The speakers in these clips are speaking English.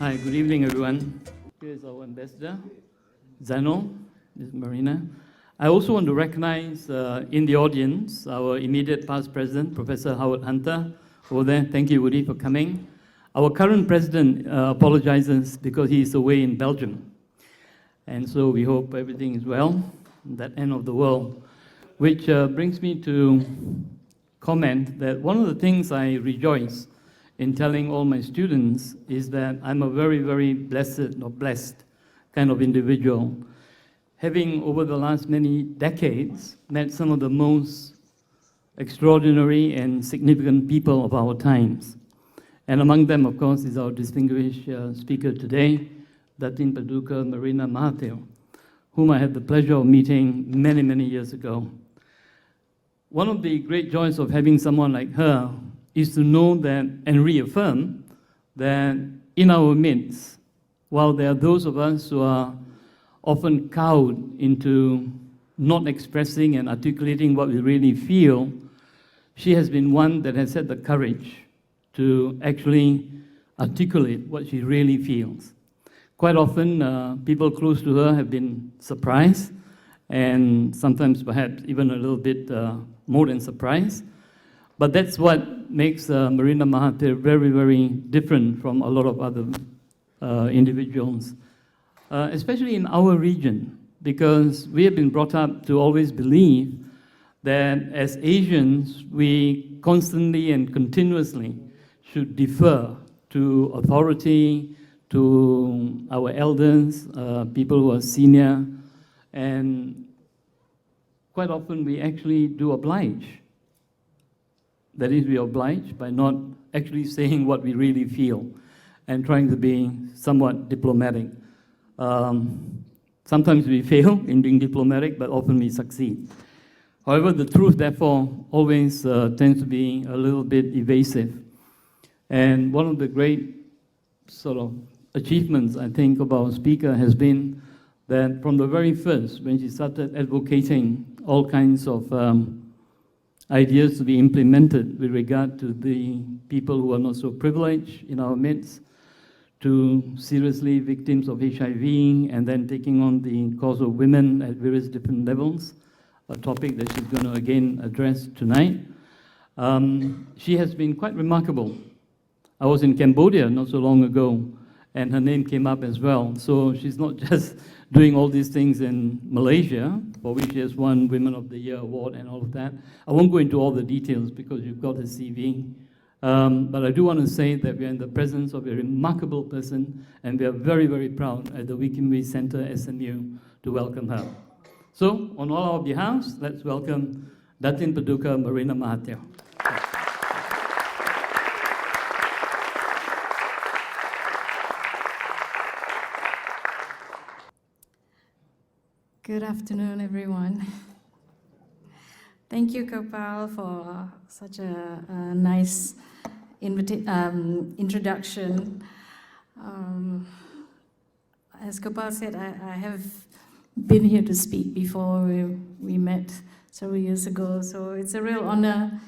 Hi, good evening, everyone. Here is our ambassador, Zano, this is Marina. I also want to recognize in the audience our immediate past president, Professor Howard Hunter, over there. Thank you, Woody, for coming. Our current president apologizes because he is away in Belgium. And so we hope everything is well in that end of the world. Which brings me to comment that one of the things I rejoice in telling all my students is that I'm a very, very blessed kind of individual, having over the last many decades met some of the most extraordinary and significant people of our times. And among them, of course, is our distinguished speaker today, Datin Paduka Marina Mahathir, whom I had the pleasure of meeting many, many years ago. One of the great joys of having someone like her is to know that and reaffirm that in our midst, while there are those of us who are often cowed into not expressing and articulating what we really feel, she has been one that has had the courage to actually articulate what she really feels. Quite often, people close to her have been surprised, and sometimes perhaps even a little bit more than surprised. But that's what makes Marina Mahathir very, very different from a lot of other individuals, especially in our region, because we have been brought up to always believe that as Asians, we constantly and continuously should defer to authority, to our elders, people who are senior, and quite often we actually do oblige. That is, we oblige by not actually saying what we really feel and trying to be somewhat diplomatic. Sometimes we fail in being diplomatic, but often we succeed. However, the truth, therefore, always tends to be a little bit evasive. And one of the great sort of achievements, I think, of our speaker has been that from the very first, when she started advocating all kinds of ideas to be implemented with regard to the people who are not so privileged in our midst, to seriously victims of HIV, and then taking on the cause of women at various different levels, a topic that she's going to again address tonight. She has been quite remarkable. I was in Cambodia not so long ago, and her name came up as well. So she's not just doing all these things in Malaysia, for which she has won Women of the Year award and all of that. I won't go into all the details because you've got her CV. But I do want to say that we are in the presence of a remarkable person, and we are very, very proud at the WKWC Center, SMU, to welcome her. So, on all our behalves, let's welcome Datin Paduka Marina Mahathir. Good afternoon, everyone. Thank you, Gopal, for such a nice introduction. As Gopal said, I have been here to speak before. We met several years ago, so it's a real honor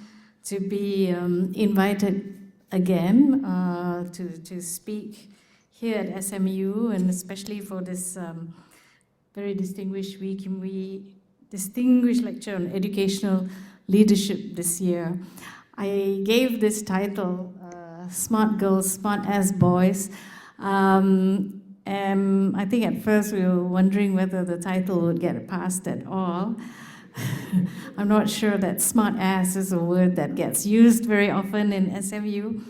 to be invited again to speak here at SMU, and especially for this very distinguished week, and we distinguished lecture on educational leadership this year. I gave this title, Smart Girls, Smartass Boys. And I think at first we were wondering whether the title would get passed at all. I'm not sure that smart ass is a word that gets used very often in SMU.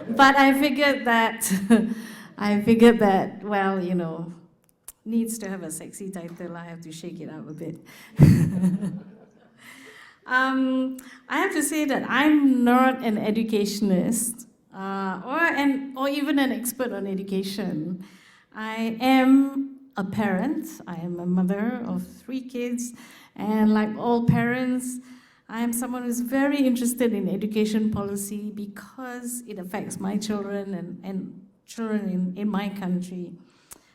But I figured that, well, you know, needs to have a sexy title. I have to shake it up a bit. I have to say that I'm not an educationist or even an expert on education. I am a parent. I am a mother of 3 kids, and like all parents, I am someone who's very interested in education policy because it affects my children and children in my country.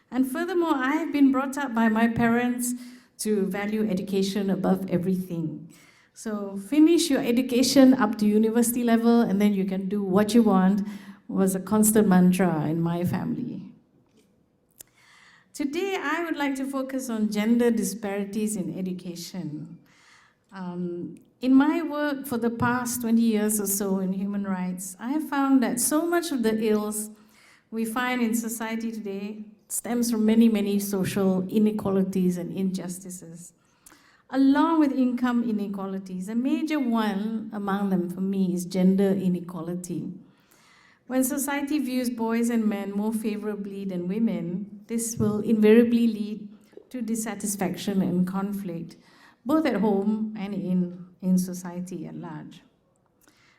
And furthermore, I have been brought up by my parents to value education above everything. So finish your education up to university level, and then you can do what you want was a constant mantra in my family. Today, I would like to focus on gender disparities in education. In my work for the past 20 years or so in human rights, I have found that so much of the ills we find in society today stems from many, many social inequalities and injustices, along with income inequalities. A major one among them for me is gender inequality. When society views boys and men more favorably than women, this will invariably lead to dissatisfaction and conflict, both at home and in society at large.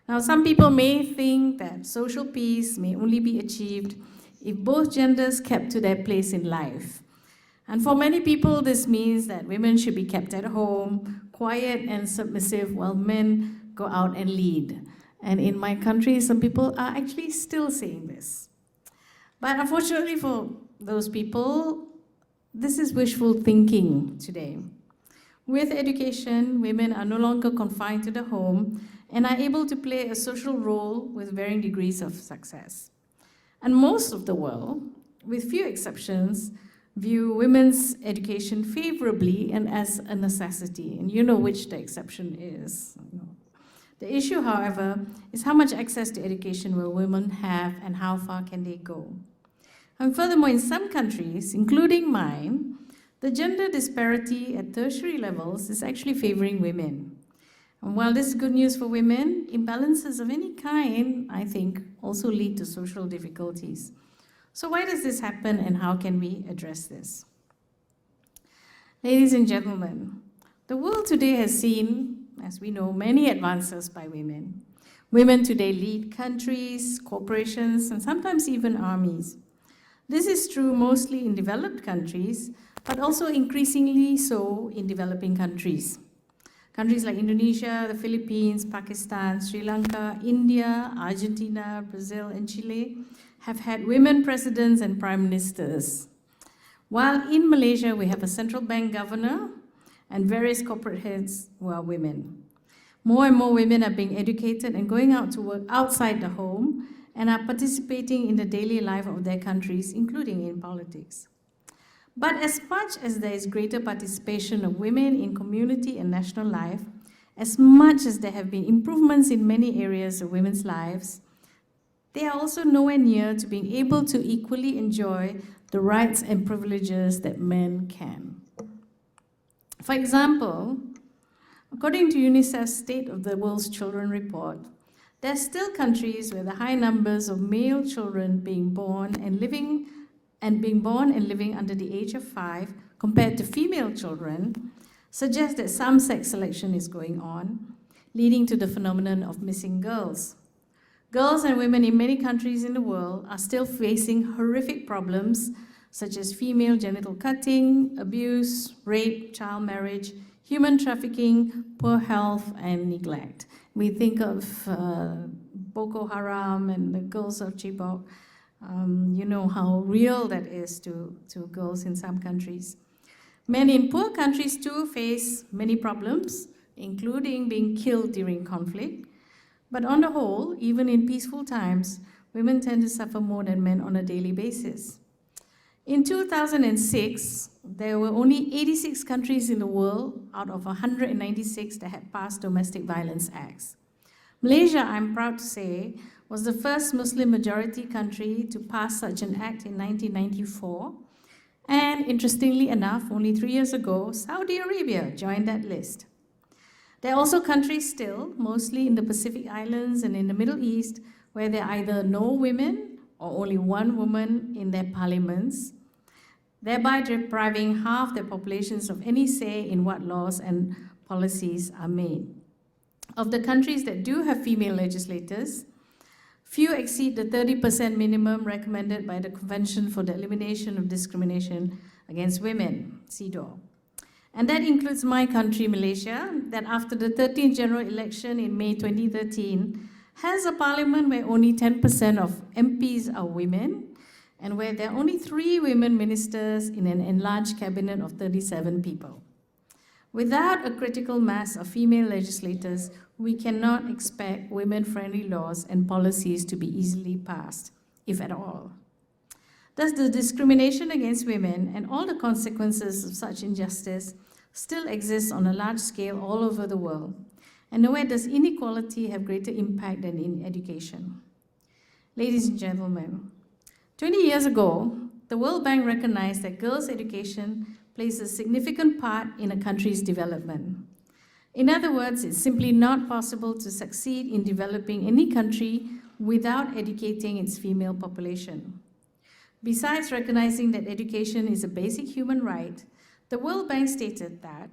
Now, some people may think that social peace may only be achieved if both genders kept to their place in life. And for many people, this means that women should be kept at home, quiet and submissive, while men go out and lead. And in my country, some people are actually still saying this. But unfortunately for those people, this is wishful thinking today. With education, women are no longer confined to the home and are able to play a social role with varying degrees of success. And most of the world, with few exceptions, view women's education favorably and as a necessity. And you know which the exception is. The issue, however, is how much access to education will women have and how far can they go. And furthermore, in some countries, including mine, the gender disparity at tertiary levels is actually favoring women. And while this is good news for women, imbalances of any kind, I think, also lead to social difficulties. So why does this happen and how can we address this? Ladies and gentlemen, the world today has seen, as we know, many advances by women. Women today lead countries, corporations, and sometimes even armies. This is true mostly in developed countries, but also increasingly so in developing countries. Countries like Indonesia, the Philippines, Pakistan, Sri Lanka, India, Argentina, Brazil, and Chile have had women presidents and prime ministers. While in Malaysia, we have a central bank governor and various corporate heads who are women. More and more women are being educated and going out to work outside the home and are participating in the daily life of their countries, including in politics. But as much as there is greater participation of women in community and national life, as much as there have been improvements in many areas of women's lives, they are also nowhere near to being able to equally enjoy the rights and privileges that men can. For example, according to UNICEF's State of the World's Children report, there are still countries where the high numbers of male children being born and living under the age of 5 compared to female children suggest that some sex selection is going on, leading to the phenomenon of missing girls. Girls and women in many countries in the world are still facing horrific problems such as female genital cutting, abuse, rape, child marriage, human trafficking, poor health, and neglect. We think of Boko Haram and the girls of Chibok. You know how real that is to girls in some countries. Men in poor countries too face many problems, including being killed during conflict. But on the whole, even in peaceful times, women tend to suffer more than men on a daily basis. In 2006, there were only 86 countries in the world out of 196 that had passed domestic violence acts. Malaysia, I'm proud to say, was the first Muslim-majority country to pass such an act in 1994. And interestingly enough, only 3 years ago, Saudi Arabia joined that list. There are also countries still, mostly in the Pacific Islands and in the Middle East, where there are either no women or only one woman in their parliaments, thereby depriving half their populations of any say in what laws and policies are made. Of the countries that do have female legislators, few exceed the 30% minimum recommended by the Convention for the Elimination of Discrimination Against Women, CEDAW. And that includes my country, Malaysia, that after the 13th general election in May 2013, has a parliament where only 10% of MPs are women, and where there are only 3 women ministers in an enlarged cabinet of 37 people. Without a critical mass of female legislators, we cannot expect women-friendly laws and policies to be easily passed, if at all. Thus, the discrimination against women and all the consequences of such injustice still exist on a large scale all over the world. And nowhere does inequality have greater impact than in education. Ladies and gentlemen, 20 years ago, the World Bank recognized that girls' education plays a significant part in a country's development. In other words, it's simply not possible to succeed in developing any country without educating its female population. Besides recognizing that education is a basic human right, the World Bank stated that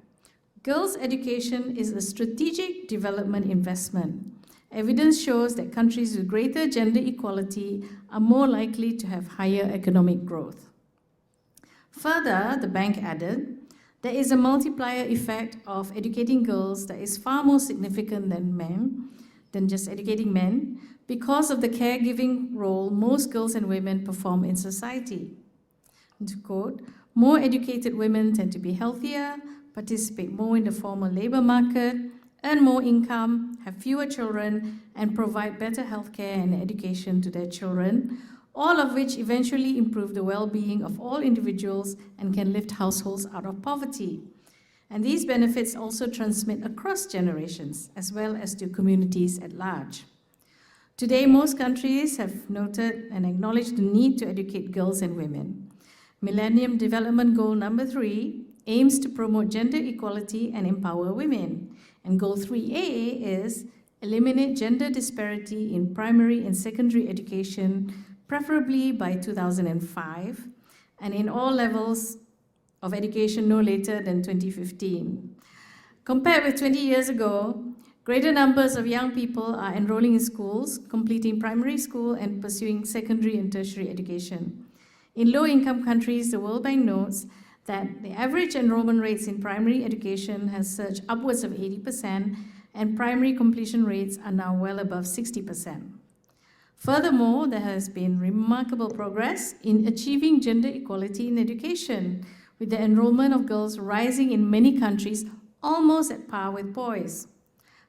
girls' education is a strategic development investment. Evidence shows that countries with greater gender equality are more likely to have higher economic growth. Further, the bank added, there is a multiplier effect of educating girls that is far more significant than just educating men, because of the caregiving role most girls and women perform in society. And to quote, more educated women tend to be healthier, participate more in the formal labor market, earn more income, have fewer children, and provide better healthcare and education to their children, all of which eventually improve the well-being of all individuals and can lift households out of poverty. And these benefits also transmit across generations, as well as to communities at large. Today, most countries have noted and acknowledged the need to educate girls and women. Millennium Development Goal number 3 aims to promote gender equality and empower women. And Goal 3A is eliminate gender disparity in primary and secondary education, preferably by 2005, and in all levels of education no later than 2015. Compared with 20 years ago, greater numbers of young people are enrolling in schools, completing primary school, and pursuing secondary and tertiary education. In low-income countries, the World Bank notes that the average enrollment rates in primary education has surged upwards of 80%, and primary completion rates are now well above 60%. Furthermore, there has been remarkable progress in achieving gender equality in education, with the enrollment of girls rising in many countries almost at par with boys.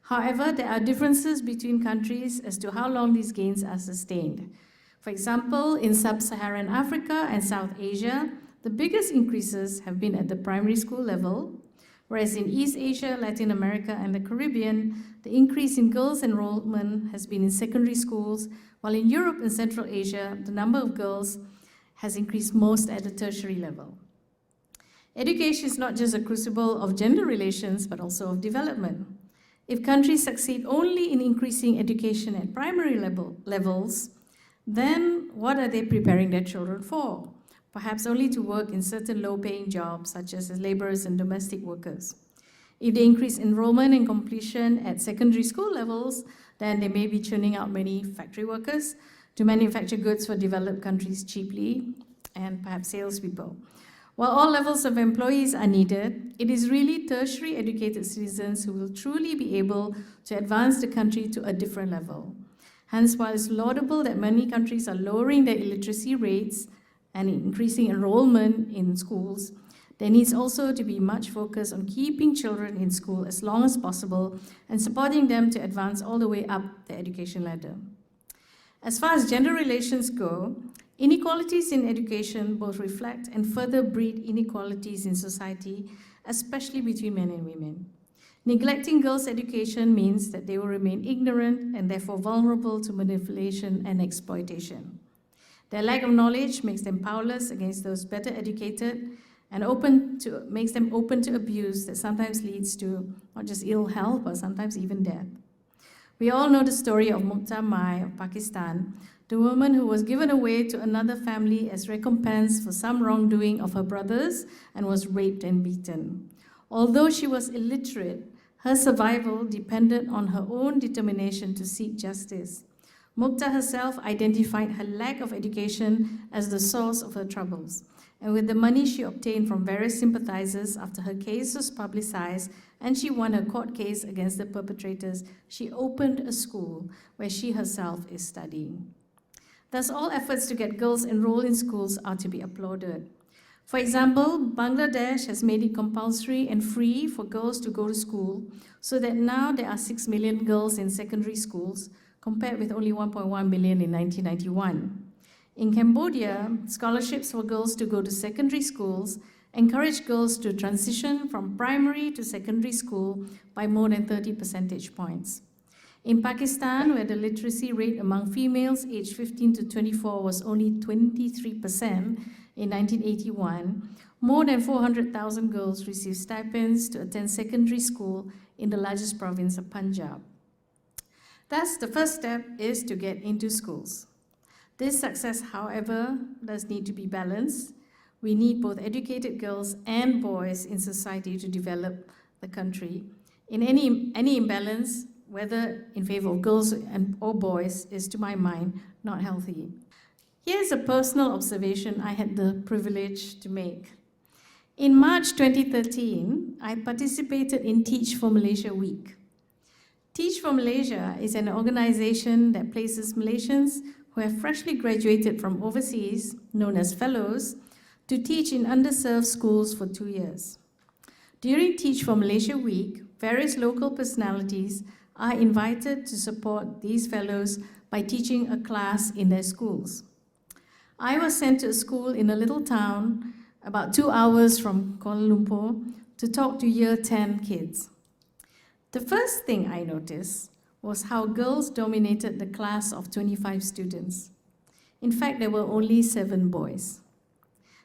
However, there are differences between countries as to how long these gains are sustained. For example, in sub-Saharan Africa and South Asia, the biggest increases have been at the primary school level, whereas in East Asia, Latin America, and the Caribbean, the increase in girls' enrollment has been in secondary schools, while in Europe and Central Asia, the number of girls has increased most at the tertiary level. Education is not just a crucible of gender relations, but also of development. If countries succeed only in increasing education at primary levels, then what are they preparing their children for? Perhaps only to work in certain low-paying jobs, such as laborers and domestic workers. If they increase enrollment and completion at secondary school levels, then they may be churning out many factory workers to manufacture goods for developed countries cheaply, and perhaps salespeople. While all levels of employees are needed, it is really tertiary educated citizens who will truly be able to advance the country to a different level. Hence, while it's laudable that many countries are lowering their illiteracy rates and increasing enrollment in schools, there needs also to be much focus on keeping children in school as long as possible and supporting them to advance all the way up the education ladder. As far as gender relations go, inequalities in education both reflect and further breed inequalities in society, especially between men and women. Neglecting girls' education means that they will remain ignorant and therefore vulnerable to manipulation and exploitation. Their lack of knowledge makes them powerless against those better educated and makes them open to abuse that sometimes leads to not just ill health, but sometimes even death. We all know the story of Mukta Mai of Pakistan, the woman who was given away to another family as recompense for some wrongdoing of her brothers and was raped and beaten. Although she was illiterate, her survival depended on her own determination to seek justice. Mukta herself identified her lack of education as the source of her troubles, and with the money she obtained from various sympathizers after her case was publicized and she won her court case against the perpetrators, she opened a school where she herself is studying. Thus, all efforts to get girls enrolled in schools are to be applauded. For example, Bangladesh has made it compulsory and free for girls to go to school, so that now there are 6 million girls in secondary schools, compared with only 1.1 million in 1991. In Cambodia, scholarships for girls to go to secondary schools encourage girls to transition from primary to secondary school by more than 30 percentage points. In Pakistan, where the literacy rate among females aged 15 to 24 was only 23% in 1981, more than 400,000 girls received stipends to attend secondary school in the largest province of Punjab. Thus, the first step is to get into schools. This success, however, does need to be balanced. We need both educated girls and boys in society to develop the country. In any imbalance, whether in favor of girls or boys, is, to my mind, not healthy. Here's a personal observation I had the privilege to make. In March 2013, I participated in Teach for Malaysia Week. Teach for Malaysia is an organization that places Malaysians who have freshly graduated from overseas, known as fellows, to teach in underserved schools for 2 years. During Teach for Malaysia Week, various local personalities are invited to support these fellows by teaching a class in their schools. I was sent to a school in a little town about 2 hours from Kuala Lumpur to talk to year 10 kids. The first thing I noticed was how girls dominated the class of 25 students. In fact, there were only 7 boys.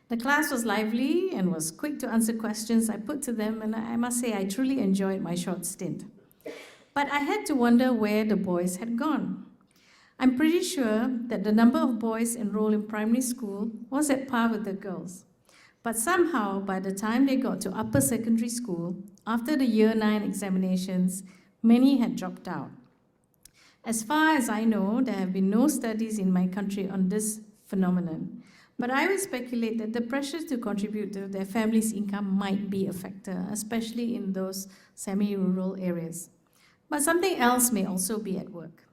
The class was lively and was quick to answer questions I put to them, and I must say I truly enjoyed my short stint. But I had to wonder where the boys had gone. I'm pretty sure that the number of boys enrolled in primary school was at par with the girls. But somehow, by the time they got to upper secondary school, after the year 9 examinations, many had dropped out. As far as I know, there have been no studies in my country on this phenomenon. But I would speculate that the pressure to contribute to their family's income might be a factor, especially in those semi-rural areas. But something else may also be at work.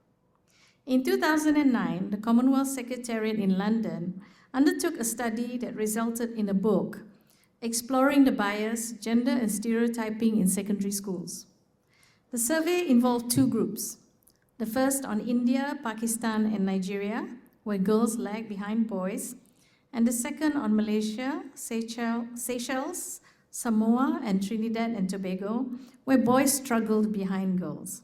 In 2009, the Commonwealth Secretariat in London undertook a study that resulted in a book, Exploring the Bias, Gender and Stereotyping in Secondary Schools. The survey involved 2 groups. The first on India, Pakistan, and Nigeria, where girls lag behind boys, and the second on Malaysia, Seychelles, Samoa, and Trinidad and Tobago, where boys struggled behind girls.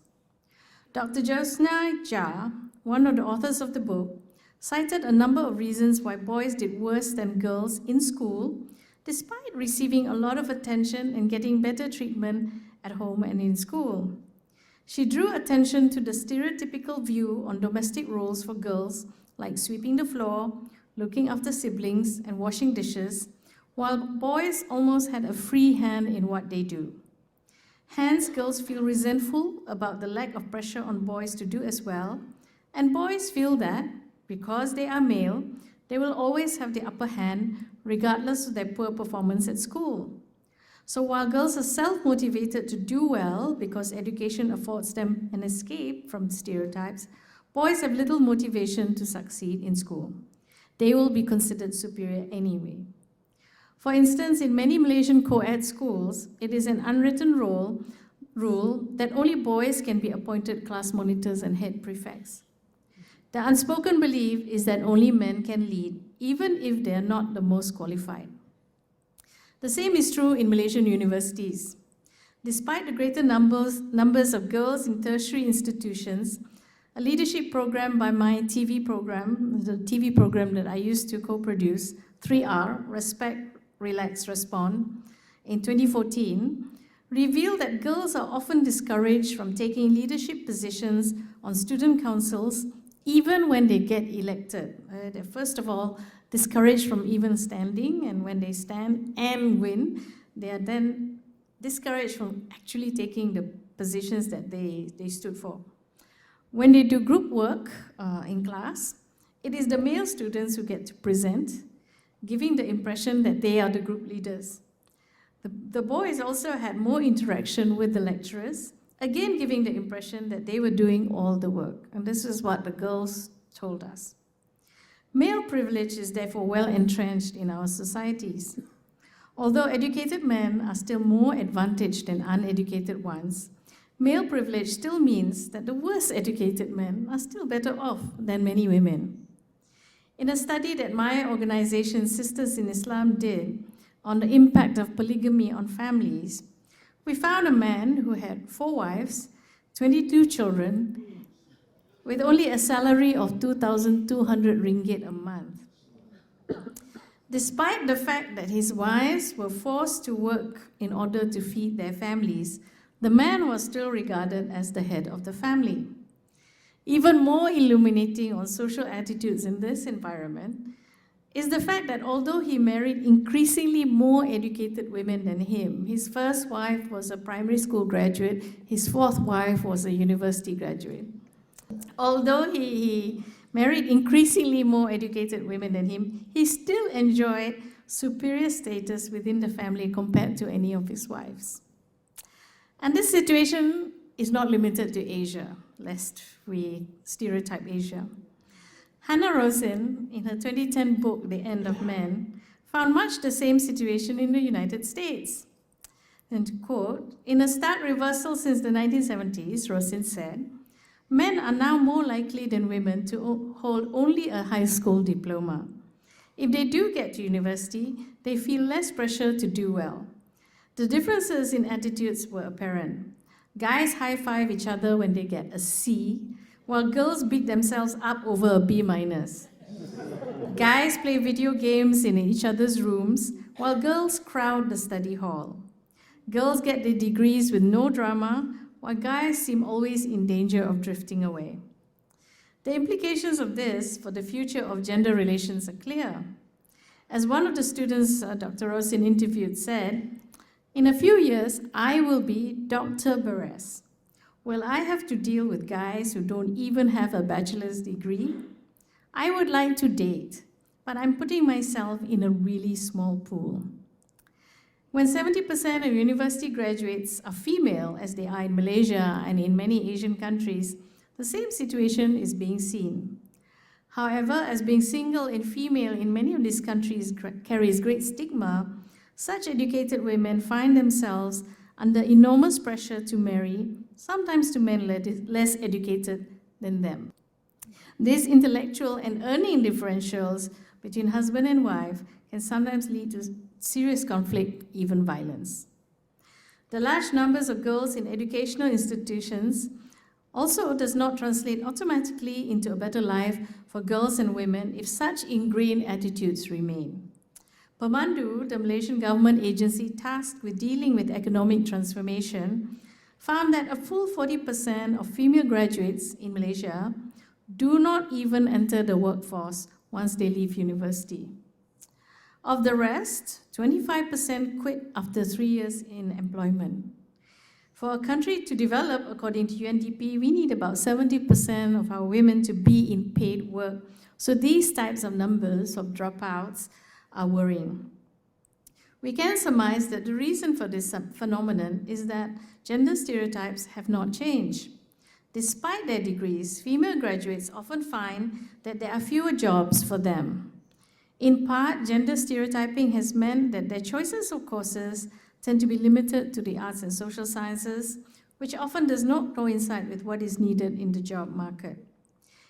Dr. Josna Jha, one of the authors of the book, cited a number of reasons why boys did worse than girls in school, despite receiving a lot of attention and getting better treatment at home and in school. She drew attention to the stereotypical view on domestic roles for girls, like sweeping the floor, looking after siblings, and washing dishes, while boys almost had a free hand in what they do. Hence, girls feel resentful about the lack of pressure on boys to do as well, and boys feel that, because they are male, they will always have the upper hand, regardless of their poor performance at school. So while girls are self-motivated to do well because education affords them an escape from stereotypes, boys have little motivation to succeed in school. They will be considered superior anyway. For instance, in many Malaysian co-ed schools, it is an unwritten rule that only boys can be appointed class monitors and head prefects. The unspoken belief is that only men can lead, even if they are not the most qualified. The same is true in Malaysian universities. Despite the greater numbers of girls in tertiary institutions, a leadership program by my TV program, the TV program that I used to co-produce, 3R, Respect, Relax, Respond, in 2014, revealed that girls are often discouraged from taking leadership positions on student councils even when they get elected. They're first of all discouraged from even standing, and when they stand and win, they are then discouraged from actually taking the positions that they stood for. When they do group work in class, it is the male students who get to present, giving the impression that they are the group leaders. The boys also had more interaction with the lecturers, again giving the impression that they were doing all the work. And this is what the girls told us. Male privilege is therefore well entrenched in our societies. Although educated men are still more advantaged than uneducated ones, male privilege still means that the worst educated men are still better off than many women. In a study that my organization, Sisters in Islam, did on the impact of polygamy on families, we found a man who had 4 wives, 22 children, with only a salary of 2,200 ringgit a month. Despite the fact that his wives were forced to work in order to feed their families, the man was still regarded as the head of the family. Even more illuminating on social attitudes in this environment is the fact that although he married increasingly more educated women than him, his first wife was a primary school graduate, his 4th wife was a university graduate. Although he married increasingly more educated women than him, he still enjoyed superior status within the family compared to any of his wives. And this situation is not limited to Asia, lest we stereotype Asia. Hannah Rosin, in her 2010 book, The End of Men, found much the same situation in the United States. And to quote, "In a stark reversal since the 1970s, Rosin said, men are now more likely than women to hold only a high school diploma. If they do get to university, they feel less pressure to do well. The differences in attitudes were apparent. Guys high-five each other when they get a C, while girls beat themselves up over a B-. Guys play video games in each other's rooms, while girls crowd the study hall. Girls get their degrees with no drama, while guys seem always in danger of drifting away. The implications of this for the future of gender relations are clear. As one of the students Dr. Rosin interviewed said, 'In a few years, I will be Dr. Beres. Will I have to deal with guys who don't even have a bachelor's degree? I would like to date, but I'm putting myself in a really small pool.' When 70% of university graduates are female, as they are in Malaysia and in many Asian countries, the same situation is being seen. However, as being single and female in many of these countries carries great stigma, such educated women find themselves under enormous pressure to marry, sometimes to men less educated than them. These intellectual and earning differentials between husband and wife can sometimes lead to serious conflict, even violence. The large numbers of girls in educational institutions also does not translate automatically into a better life for girls and women if such ingrained attitudes remain. Pemandu, the Malaysian government agency tasked with dealing with economic transformation, found that a full 40% of female graduates in Malaysia do not even enter the workforce once they leave university. Of the rest, 25% quit after 3 years in employment. For a country to develop, according to UNDP, we need about 70% of our women to be in paid work. So these types of numbers of dropouts are worrying. We can surmise that the reason for this phenomenon is that gender stereotypes have not changed. Despite their degrees, female graduates often find that there are fewer jobs for them. In part, gender stereotyping has meant that their choices of courses tend to be limited to the arts and social sciences, which often does not coincide with what is needed in the job market.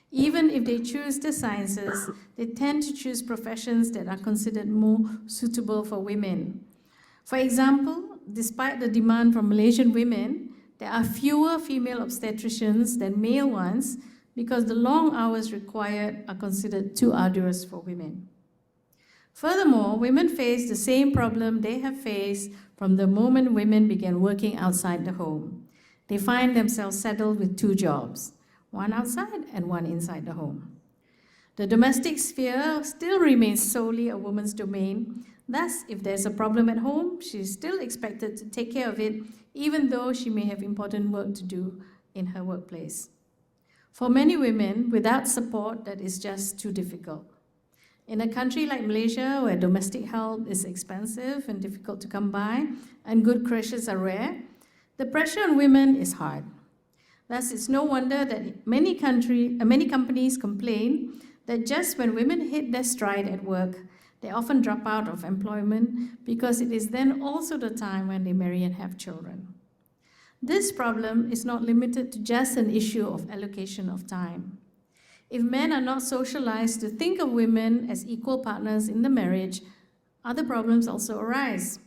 Even if they choose the sciences, they tend to choose professions that are considered more suitable for women. For example, despite the demand from Malaysian women, there are fewer female obstetricians than male ones because the long hours required are considered too arduous for women. Furthermore, women face the same problem they have faced from the moment women began working outside the home. They find themselves saddled with 2 jobs, one outside and one inside the home. The domestic sphere still remains solely a woman's domain. Thus, if there's a problem at home, she's still expected to take care of it, even though she may have important work to do in her workplace. For many women, without support, that is just too difficult. In a country like Malaysia, where domestic help is expensive and difficult to come by, and good creches are rare, the pressure on women is hard. Thus, it's no wonder that many companies complain that just when women hit their stride at work, They often drop out of employment because it is then also the time when they marry and have children. This problem is not limited to just an issue of allocation of time. If men are not socialized to think of women as equal partners in the marriage, other problems also arise.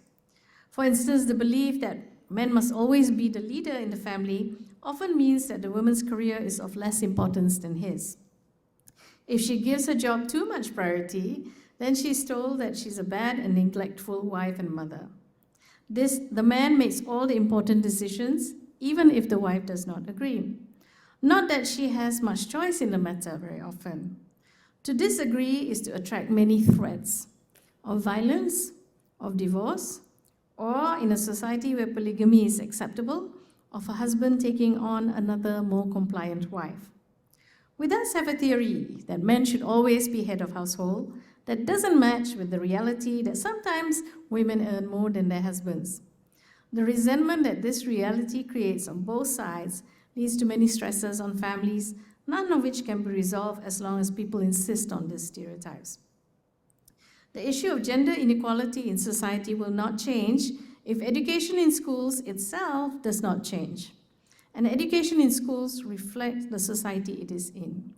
For instance, the belief that men must always be the leader in the family often means that the woman's career is of less importance than his. If she gives her job too much priority, then she's told that she's a bad and neglectful wife and mother. The man makes all the important decisions, even if the wife does not agree. Not that she has much choice in the matter very often. To disagree is to attract many threats of violence, of divorce, or in a society where polygamy is acceptable, of a husband taking on another more compliant wife. We thus have a theory that men should always be head of household that doesn't match with the reality that sometimes women earn more than their husbands. The resentment that this reality creates on both sides leads to many stresses on families, none of which can be resolved as long as people insist on these stereotypes. The issue of gender inequality in society will not change if education in schools itself does not change. And education in schools reflects the society it is in.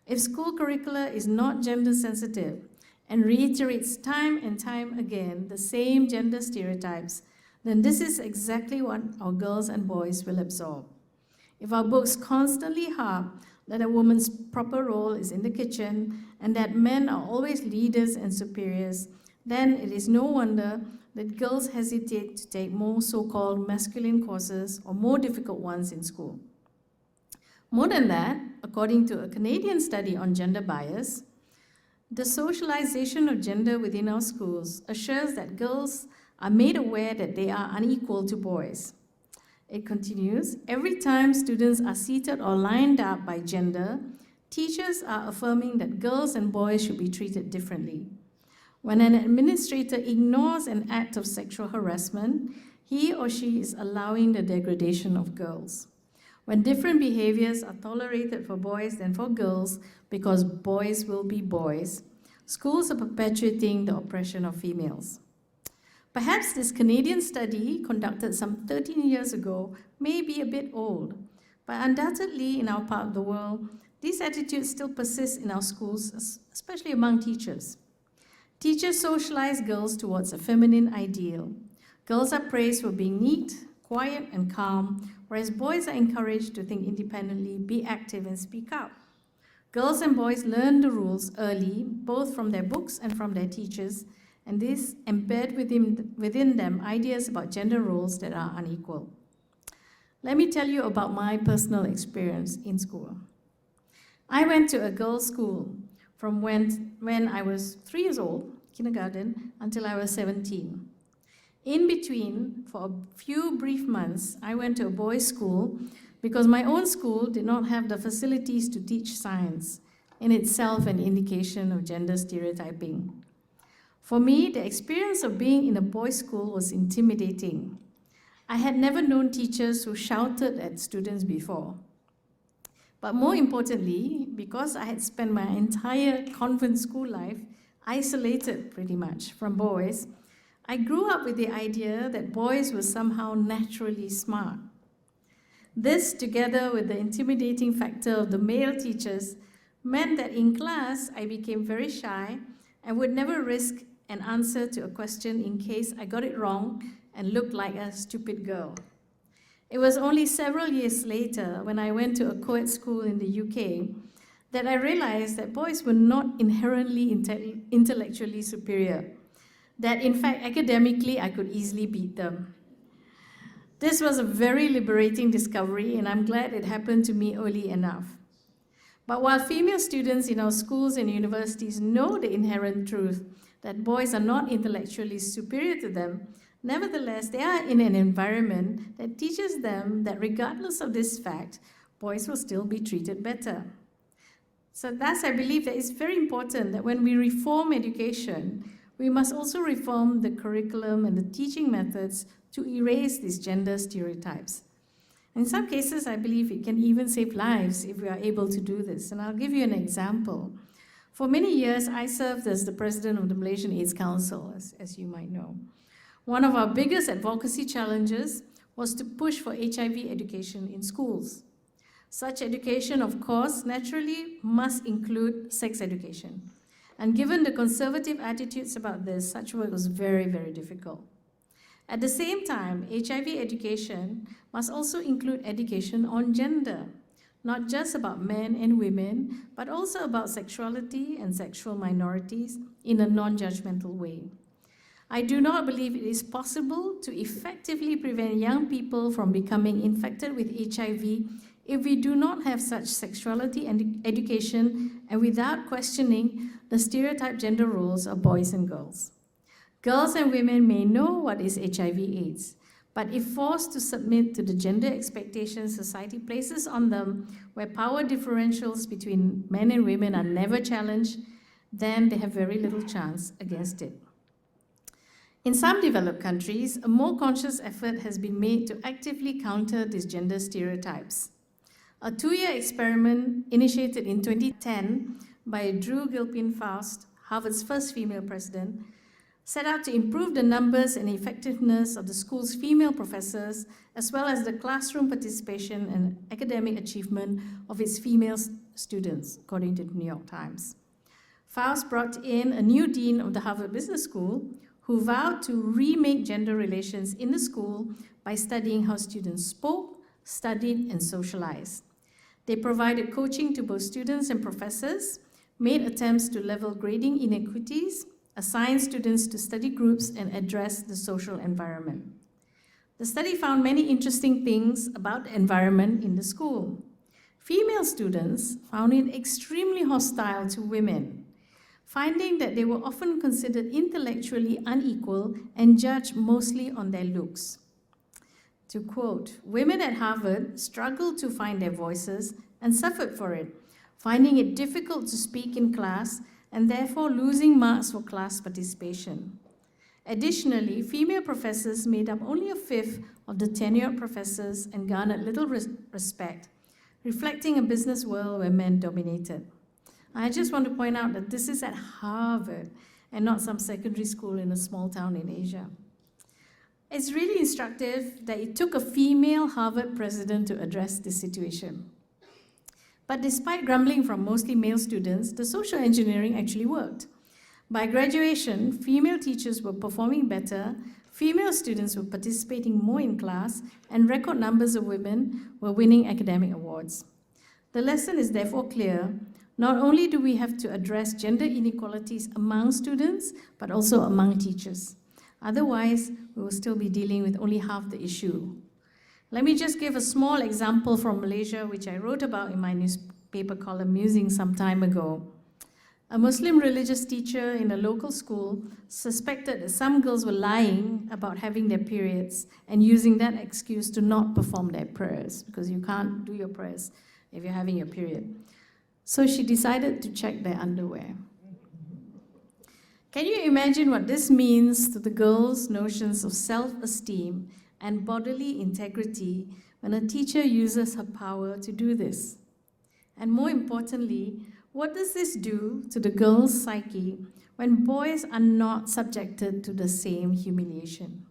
If school curricula is not gender sensitive and reiterates time and time again the same gender stereotypes, then this is exactly what our girls and boys will absorb. If our books constantly harp that a woman's proper role is in the kitchen and that men are always leaders and superiors, then it is no wonder that girls hesitate to take more so-called masculine courses or more difficult ones in school. More than that, according to a Canadian study on gender bias, the socialization of gender within our schools assures that girls are made aware that they are unequal to boys. It continues, every time students are seated or lined up by gender, teachers are affirming that girls and boys should be treated differently. When an administrator ignores an act of sexual harassment, he or she is allowing the degradation of girls. When different behaviors are tolerated for boys than for girls because boys will be boys, schools are perpetuating the oppression of females. Perhaps this Canadian study, conducted some 13 years ago, may be a bit old, but undoubtedly in our part of the world, these attitudes still persist in our schools, especially among teachers. Teachers socialize girls towards a feminine ideal. Girls are praised for being neat, quiet, and calm, whereas boys are encouraged to think independently, be active, and speak up. Girls and boys learn the rules early, both from their books and from their teachers, and this embed within them ideas about gender roles that are unequal. Let me tell you about my personal experience in school. I went to a girls' school from when I was 3 years old, kindergarten, until I was 17. In between, for a few brief months, I went to a boys' school because my own school did not have the facilities to teach science, in itself an indication of gender stereotyping. For me, the experience of being in a boys' school was intimidating. I had never known teachers who shouted at students before. But more importantly, because I had spent my entire convent school life isolated pretty much from boys, I grew up with the idea that boys were somehow naturally smart. This, together with the intimidating factor of the male teachers, meant that in class I became very shy and would never risk an answer to a question in case I got it wrong and looked like a stupid girl. It was only several years later, when I went to a co-ed school in the UK, that I realized that boys were not inherently intellectually superior, that in fact academically I could easily beat them. This was a very liberating discovery, and I'm glad it happened to me early enough. But while female students in our schools and universities know the inherent truth that boys are not intellectually superior to them, nevertheless, they are in an environment that teaches them that regardless of this fact, boys will still be treated better. So thus, I believe that it's very important that when we reform education, we must also reform the curriculum and the teaching methods to erase these gender stereotypes. In some cases, I believe it can even save lives if we are able to do this. And I'll give you an example. For many years, I served as the president of the Malaysian AIDS Council, as you might know. One of our biggest advocacy challenges was to push for HIV education in schools. Such education, of course, naturally must include sex education. And given the conservative attitudes about this, such work was very, very difficult. At the same time, HIV education must also include education on gender, not just about men and women, but also about sexuality and sexual minorities in a non-judgmental way. I do not believe it is possible to effectively prevent young people from becoming infected with HIV if we do not have such sexuality and education and without questioning the stereotyped gender roles of boys and girls. Girls and women may know what is HIV/AIDS, but if forced to submit to the gender expectations society places on them, where power differentials between men and women are never challenged, then they have very little chance against it. In some developed countries, a more conscious effort has been made to actively counter these gender stereotypes. A 2-year experiment initiated in 2010 by Drew Gilpin-Faust, Harvard's first female president, set out to improve the numbers and effectiveness of the school's female professors, as well as the classroom participation and academic achievement of its female students, according to the New York Times. Faust brought in a new dean of the Harvard Business School, who vowed to remake gender relations in the school by studying how students spoke, studied, and socialized. They provided coaching to both students and professors, made attempts to level grading inequities, assigned students to study groups, and address the social environment. The study found many interesting things about the environment in the school. Female students found it extremely hostile to women, finding that they were often considered intellectually unequal and judged mostly on their looks. To quote, "Women at Harvard struggled to find their voices and suffered for it, finding it difficult to speak in class and therefore losing marks for class participation. Additionally, female professors made up only a fifth of the tenured professors and garnered little respect, reflecting a business world where men dominated." I just want to point out that this is at Harvard and not some secondary school in a small town in Asia. It's really instructive that it took a female Harvard president to address this situation. But despite grumbling from mostly male students, the social engineering actually worked. By graduation, female teachers were performing better, female students were participating more in class, and record numbers of women were winning academic awards. The lesson is therefore clear. Not only do we have to address gender inequalities among students, but also among teachers. Otherwise, we will still be dealing with only half the issue. Let me just give a small example from Malaysia, which I wrote about in my newspaper column Musing some time ago. A Muslim religious teacher in a local school suspected that some girls were lying about having their periods and using that excuse to not perform their prayers, because you can't do your prayers if you're having your period. So she decided to check their underwear. Can you imagine what this means to the girls' notions of self-esteem and bodily integrity when a teacher uses her power to do this? And more importantly, what does this do to the girl's psyche when boys are not subjected to the same humiliation?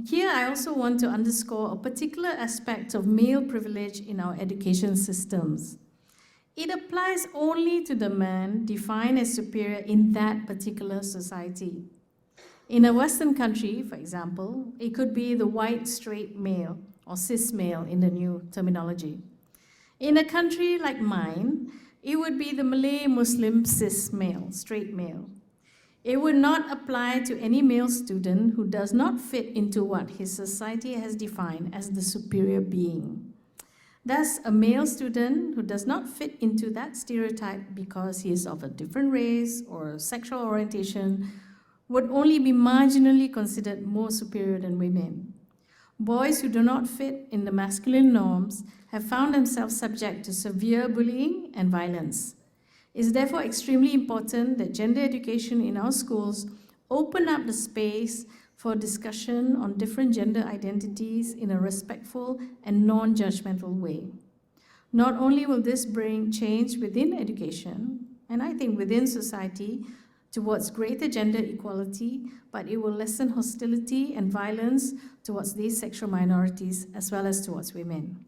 Here, I also want to underscore a particular aspect of male privilege in our education systems. It applies only to the man defined as superior in that particular society. In a Western country, for example, it could be the white straight male or cis male in the new terminology. In a country like mine, it would be the Malay Muslim cis male, straight male. It would not apply to any male student who does not fit into what his society has defined as the superior being. Thus, a male student who does not fit into that stereotype because he is of a different race or sexual orientation would only be marginally considered more superior than women. Boys who do not fit in the masculine norms have found themselves subject to severe bullying and violence. It is therefore extremely important that gender education in our schools open up the space for discussion on different gender identities in a respectful and non-judgmental way. Not only will this bring change within education, and I think within society, towards greater gender equality, but it will lessen hostility and violence towards these sexual minorities as well as towards women.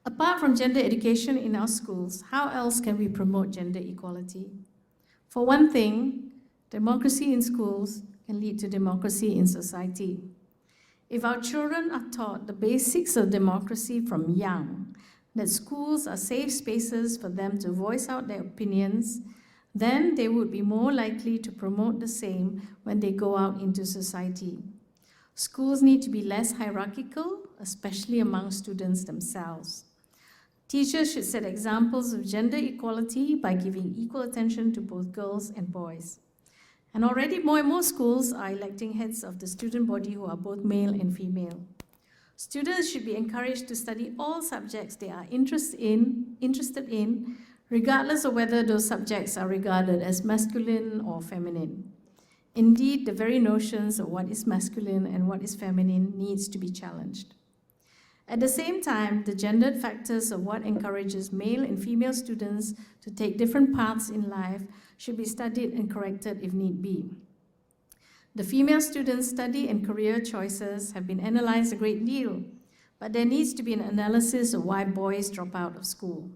Apart from gender education in our schools, how else can we promote gender equality? For one thing, democracy in schools can lead to democracy in society. If our children are taught the basics of democracy from young, that schools are safe spaces for them to voice out their opinions, then they would be more likely to promote the same when they go out into society. Schools need to be less hierarchical, especially among students themselves. Teachers should set examples of gender equality by giving equal attention to both girls and boys. And already more and more schools are electing heads of the student body who are both male and female. Students should be encouraged to study all subjects they are interested in, regardless of whether those subjects are regarded as masculine or feminine. Indeed, the very notions of what is masculine and what is feminine needs to be challenged. At the same time, the gendered factors of what encourages male and female students to take different paths in life should be studied and corrected if need be. The female students' study and career choices have been analyzed a great deal, but there needs to be an analysis of why boys drop out of school.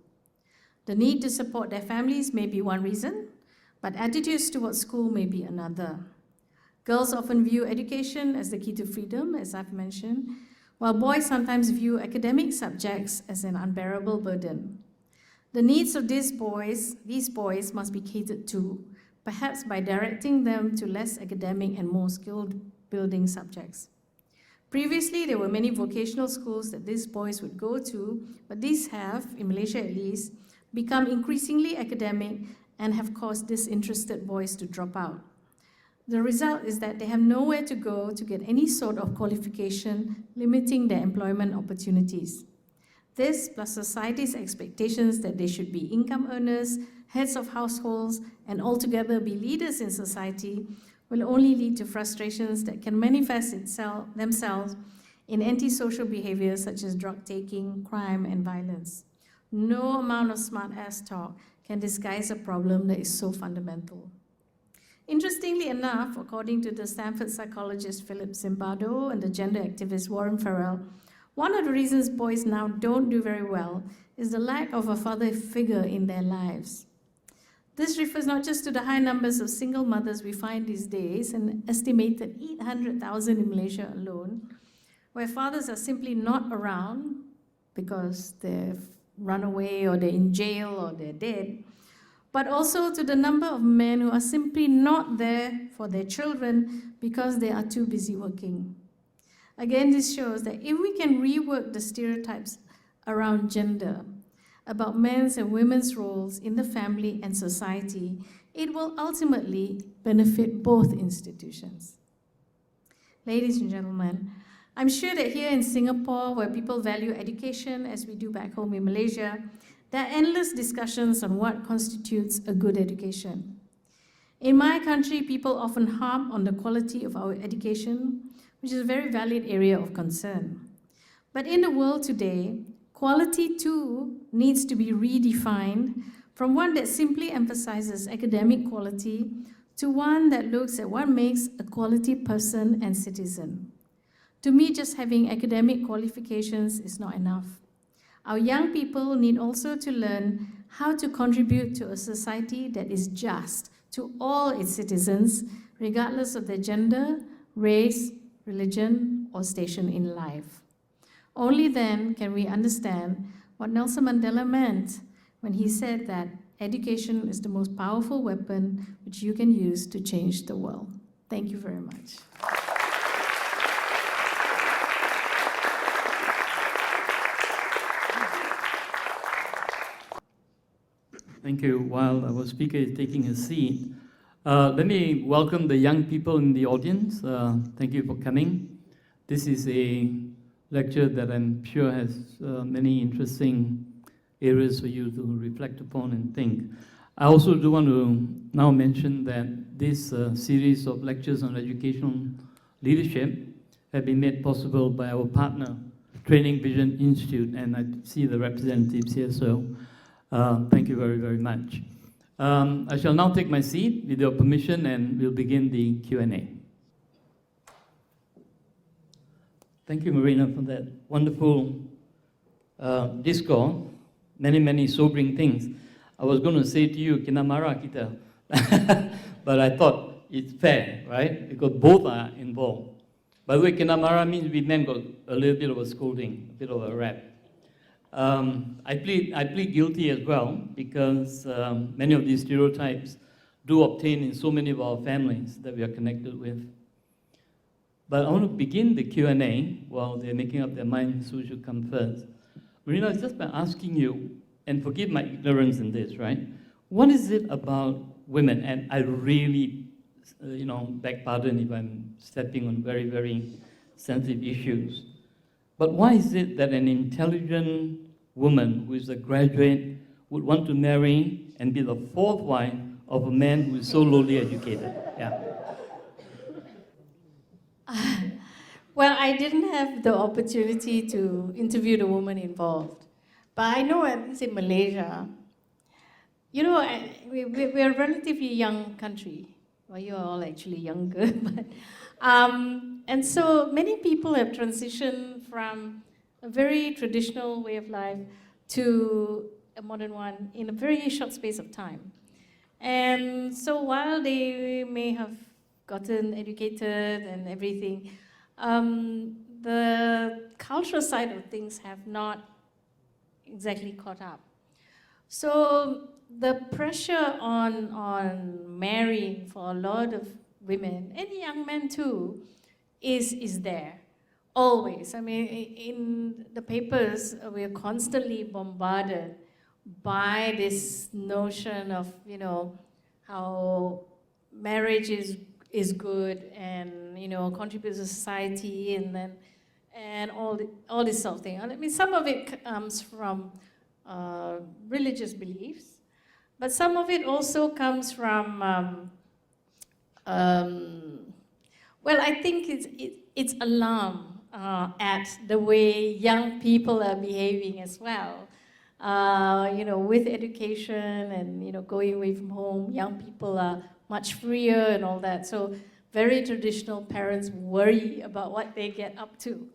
The need to support their families may be one reason, but attitudes towards school may be another. Girls often view education as the key to freedom, as I've mentioned, while boys sometimes view academic subjects as an unbearable burden. The needs of these boys must be catered to, perhaps by directing them to less academic and more skilled building subjects. Previously, there were many vocational schools that these boys would go to, but these have, in Malaysia at least, become increasingly academic and have caused disinterested boys to drop out. The result is that they have nowhere to go to get any sort of qualification, limiting their employment opportunities. This, plus society's expectations that they should be income earners, heads of households, and altogether be leaders in society, will only lead to frustrations that can manifest themselves in antisocial behaviors such as drug taking, crime, and violence. No amount of smart-ass talk can disguise a problem that is so fundamental. Interestingly enough, according to the Stanford psychologist Philip Zimbardo and the gender activist Warren Farrell, one of the reasons boys now don't do very well is the lack of a father figure in their lives. This refers not just to the high numbers of single mothers we find these days, an estimated 800,000 in Malaysia alone, where fathers are simply not around because they've run away or they're in jail or they're dead, but also to the number of men who are simply not there for their children because they are too busy working. Again, this shows that if we can rework the stereotypes around gender, about men's and women's roles in the family and society, it will ultimately benefit both institutions. Ladies and gentlemen, I'm sure that here in Singapore, where people value education as we do back home in Malaysia, there are endless discussions on what constitutes a good education. In my country, people often harp on the quality of our education, which is a very valid area of concern. But in the world today, quality too needs to be redefined from one that simply emphasizes academic quality to one that looks at what makes a quality person and citizen. To me, just having academic qualifications is not enough. Our young people need also to learn how to contribute to a society that is just to all its citizens, regardless of their gender, race, religion, or station in life. Only then can we understand what Nelson Mandela meant when he said that education is the most powerful weapon which you can use to change the world. Thank you very much. Thank you. While our speaker is taking his seat, let me welcome the young people in the audience. Thank you for coming. This is a lecture that I'm sure has many interesting areas for you to reflect upon and think. I also do want to now mention that this series of lectures on educational leadership have been made possible by our partner, Training Vision Institute, and I see the representatives here, so thank you very, very much. I shall now take my seat with your permission and we'll begin the Q&A. Thank you, Marina, for that wonderful discourse. Many sobering things. I was going to say to you, kina marah kita. But I thought it's fair, right? Because both are involved. By the way, kina marah means we men got a little bit of a scolding, a bit of a rap. I plead guilty as well because many of these stereotypes do obtain in so many of our families that we are connected with. But I want to begin the Q&A while they're making up their minds who should come first. Marina, just by asking you, and forgive my ignorance in this, right? What is it about women? And I really, beg pardon if I'm stepping on very sensitive issues. But why is it that an intelligent woman who is a graduate would want to marry and be the fourth wife of a man who is so lowly educated? Yeah. Well, I didn't have the opportunity to interview the woman involved. But I know at least in Malaysia, we're a relatively young country. Well, you're all actually younger. But, and so many people have transitioned from a very traditional way of life to a modern one in a very short space of time. And so while they may have gotten educated and everything, the cultural side of things have not exactly caught up. So the pressure on marrying for a lot of women, and young men too, is there, always. I mean, in the papers, we are constantly bombarded by this notion of, how marriage is good and, contributes to society and all this sort of thing. I mean, some of it comes from religious beliefs, but some of it also comes from, well, I think it's alarm at the way young people are behaving as well. With education and, going away from home, young people are much freer and all that. So very traditional parents worry about what they get up to.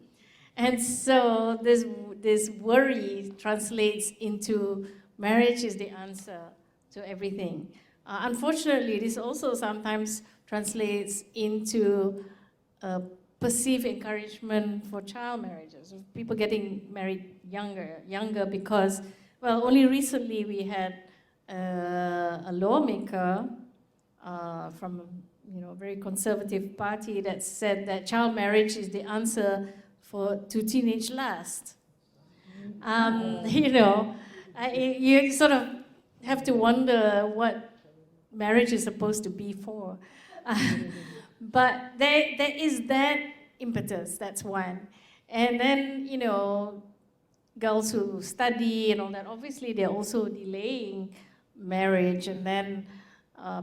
And so this worry translates into marriage is the answer to everything. Unfortunately, this also sometimes translates into perceived encouragement for child marriages, people getting married younger because, well, only recently we had a lawmaker from a very conservative party that said that child marriage is the answer to teenage lust. You sort of have to wonder what marriage is supposed to be for. But there is that impetus, that's one. And then, girls who study and all that, obviously they're also delaying marriage, and then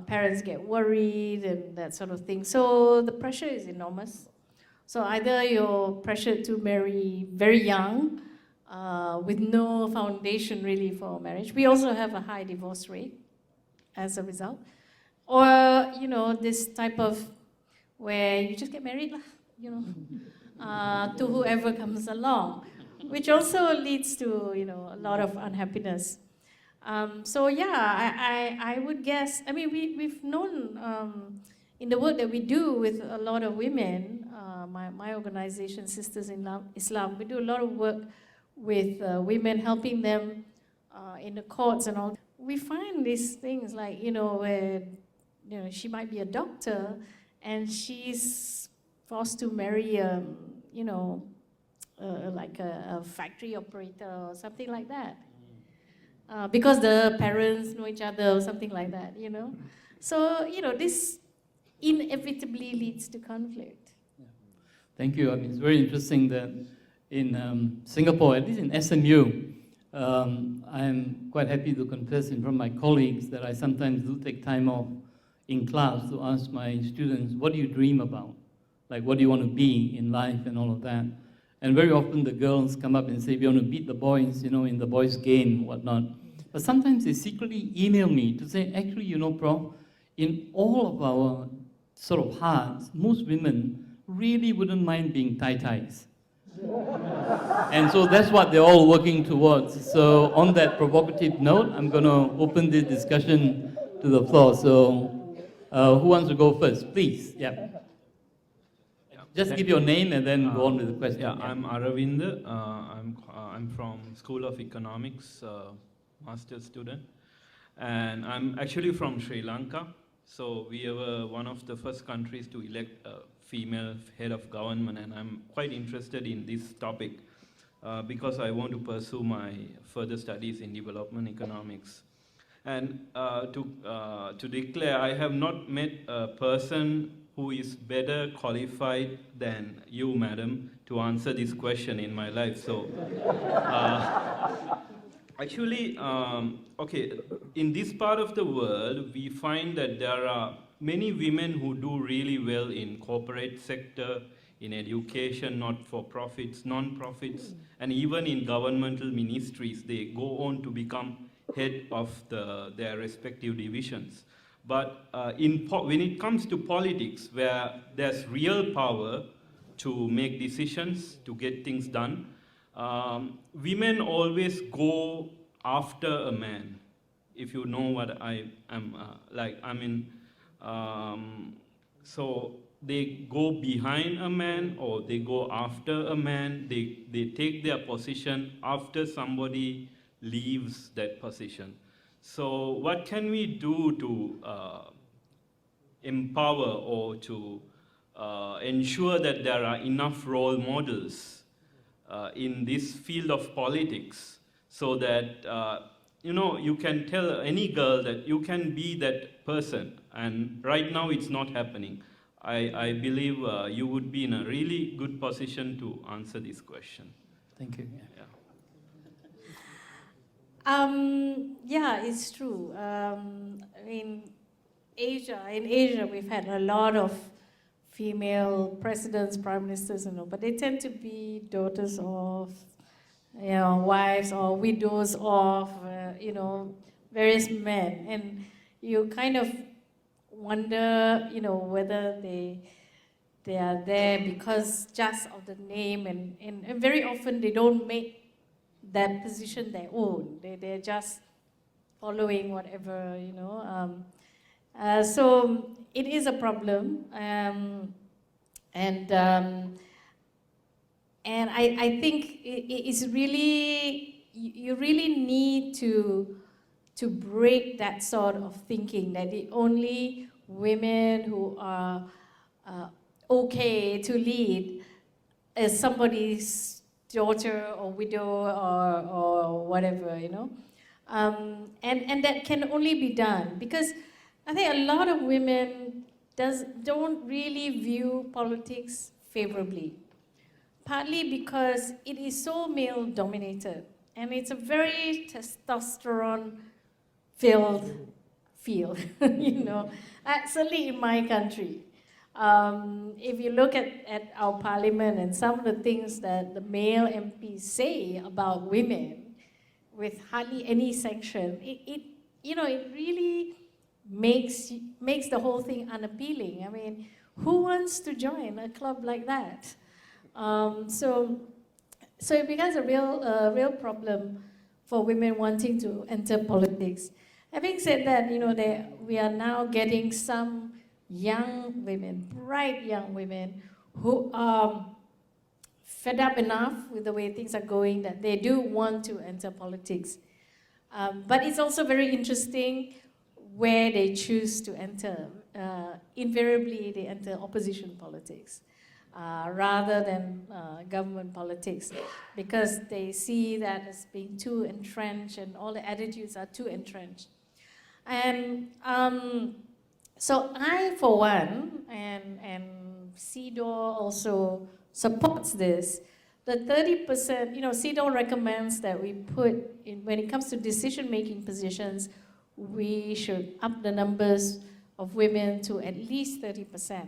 parents get worried and that sort of thing. So the pressure is enormous. So either you're pressured to marry very young, with no foundation really for marriage. We also have a high divorce rate as a result. Or, this type of where you just get married, to whoever comes along, which also leads to, a lot of unhappiness. So yeah, I would guess, I mean, we've known in the work that we do with a lot of women, my organization, Sisters in Islam, we do a lot of work with women, helping them in the courts and all. We find these things like, where, she might be a doctor and she's forced to marry, like a factory operator or something like that. Because the parents know each other or something like that, So, this inevitably leads to conflict. Yeah. Thank you. I mean, it's very interesting that in Singapore, at least in SMU, I'm quite happy to confess in front of my colleagues that I sometimes do take time off in class to ask my students, what do you dream about? Like, what do you want to be in life and all of that? And very often the girls come up and say, we want to beat the boys, in the boys' game, whatnot. But sometimes they secretly email me to say, actually, you know, Prof, in all of our sort of hearts, most women really wouldn't mind being tie-ties. And so that's what they're all working towards. So on that provocative note, I'm going to open the discussion to the floor. So who wants to go first? Please. Yeah. Just give your name and then go on with the question. Yeah, I'm Aravind. I'm from School of Economics, master's student. And I'm actually from Sri Lanka. So we were one of the first countries to elect a female head of government. And I'm quite interested in this topic because I want to pursue my further studies in development economics. And to declare, I have not met a person who is better qualified than you, madam, to answer this question in my life. So, actually, okay, in this part of the world, we find that there are many women who do really well in corporate sector, in education, not-for-profits, non-profits, and even in governmental ministries. They go on to become head of their respective divisions. But when it comes to politics, where there's real power to make decisions, to get things done, women always go after a man. If you know what I am like, I mean, so they go behind a man or they go after a man. They take their position after somebody leaves that position. So what can we do to empower or to ensure that there are enough role models in this field of politics so that you know, you can tell any girl that you can be that person, and right now it's not happening. I believe you would be in a really good position to answer this question. Thank you. Yeah. Yeah, it's true. In Asia, we've had a lot of female presidents, prime ministers, you know, but they tend to be daughters of, you know, wives or widows of, you know, various men, and you kind of wonder, you know, whether they are there because just of the name, and very often they don't make that position their own. They're just following whatever, you know. So it is a problem, and I think it's really, you really need to break that sort of thinking that the only women who are okay to lead is somebody's daughter or widow or whatever, you know. And that can only be done because I think a lot of women don't really view politics favorably. Partly because it is so male-dominated, and it's a very testosterone-filled field, you know, certainly in my country. If you look at our parliament and some of the things that the male MPs say about women with hardly any sanction, it you know, it really makes the whole thing unappealing. I mean, who wants to join a club like that? So it becomes a real problem for women wanting to enter politics. Having said that, you know, we are now getting some young women, bright young women, who are fed up enough with the way things are going that they do want to enter politics. But it's also very interesting where they choose to enter. Invariably, they enter opposition politics. Rather than government politics, because they see that as being too entrenched and all the attitudes are too entrenched. And so I, for one, and CEDAW also supports this, the 30%, you know, CEDAW recommends that we put, when it comes to decision-making positions, we should up the numbers of women to at least 30%.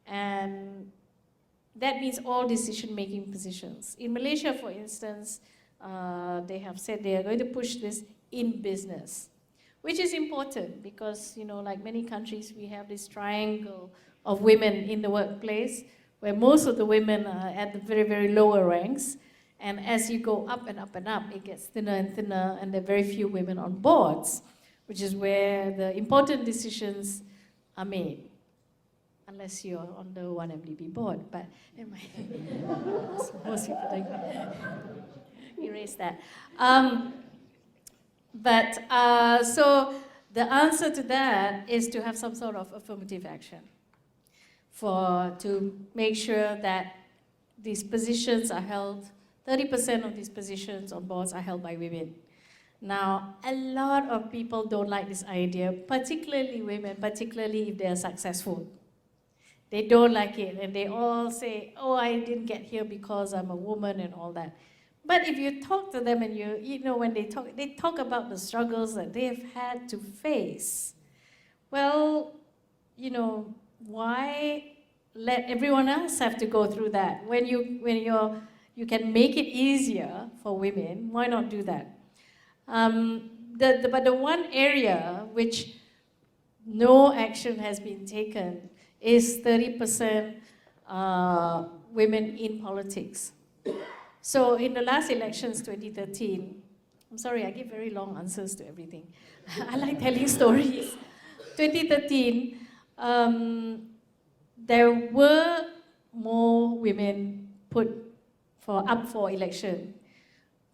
And that means all decision-making positions. In Malaysia, for instance, they have said they are going to push this in business, which is important because, like many countries, we have this triangle of women in the workplace where most of the women are at the very, very lower ranks. And as you go up and up and up, it gets thinner and thinner, and there are very few women on boards, which is where the important decisions are made. Unless you're on the 1MDB board, but most people don't erase that. So the answer to that is to have some sort of affirmative action to make sure that these positions are held, 30% of these positions on boards are held by women. Now, a lot of people don't like this idea, particularly women, particularly if they are successful. They don't like it, and they all say, oh, I didn't get here because I'm a woman and all that. But if you talk to them and when they talk about the struggles that they have had to face. Well, why let everyone else have to go through that? When you can make it easier for women, why not do that? But the one area which no action has been taken is 30% women in politics. So in the last elections, 2013, I'm sorry, I give very long answers to everything. I like telling stories. 2013, there were more women up for election.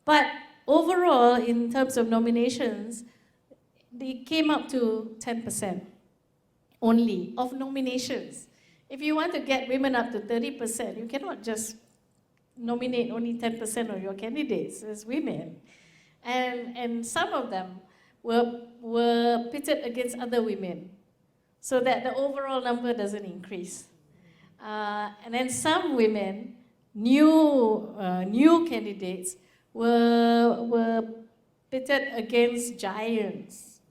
But overall, in terms of nominations, they came up to 10% only of nominations. If you want to get women up to 30%, you cannot just nominate only 10% of your candidates as women. And some of them were pitted against other women so that the overall number doesn't increase. And then some women, new candidates, were pitted against giants,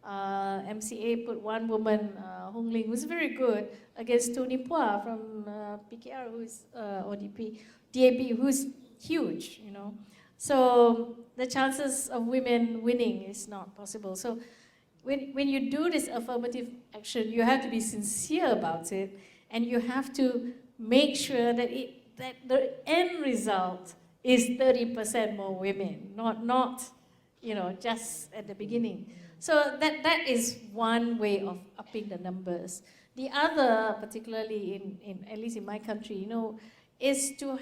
MCA put one woman, Hong Ling, who's very good, against Tony Phua from PKR, who's or DAP, who's huge, So the chances of women winning is not possible. So when you do this affirmative action, you have to be sincere about it, and you have to make sure that the end result is 30% more women, not just at the beginning. So that is one way of upping the numbers. The other, particularly at least in my country, is to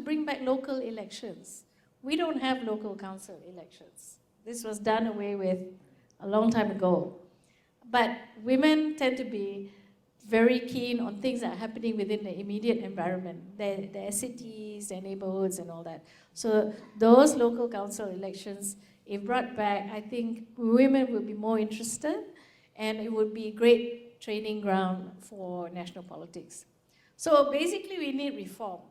bring back local elections. We don't have local council elections. This was done away with a long time ago. But women tend to be very keen on things that are happening within the immediate environment, their cities, their neighborhoods, and all that. So those local council elections, if brought back, I think women would be more interested, and it would be a great training ground for national politics. So basically, we need reform.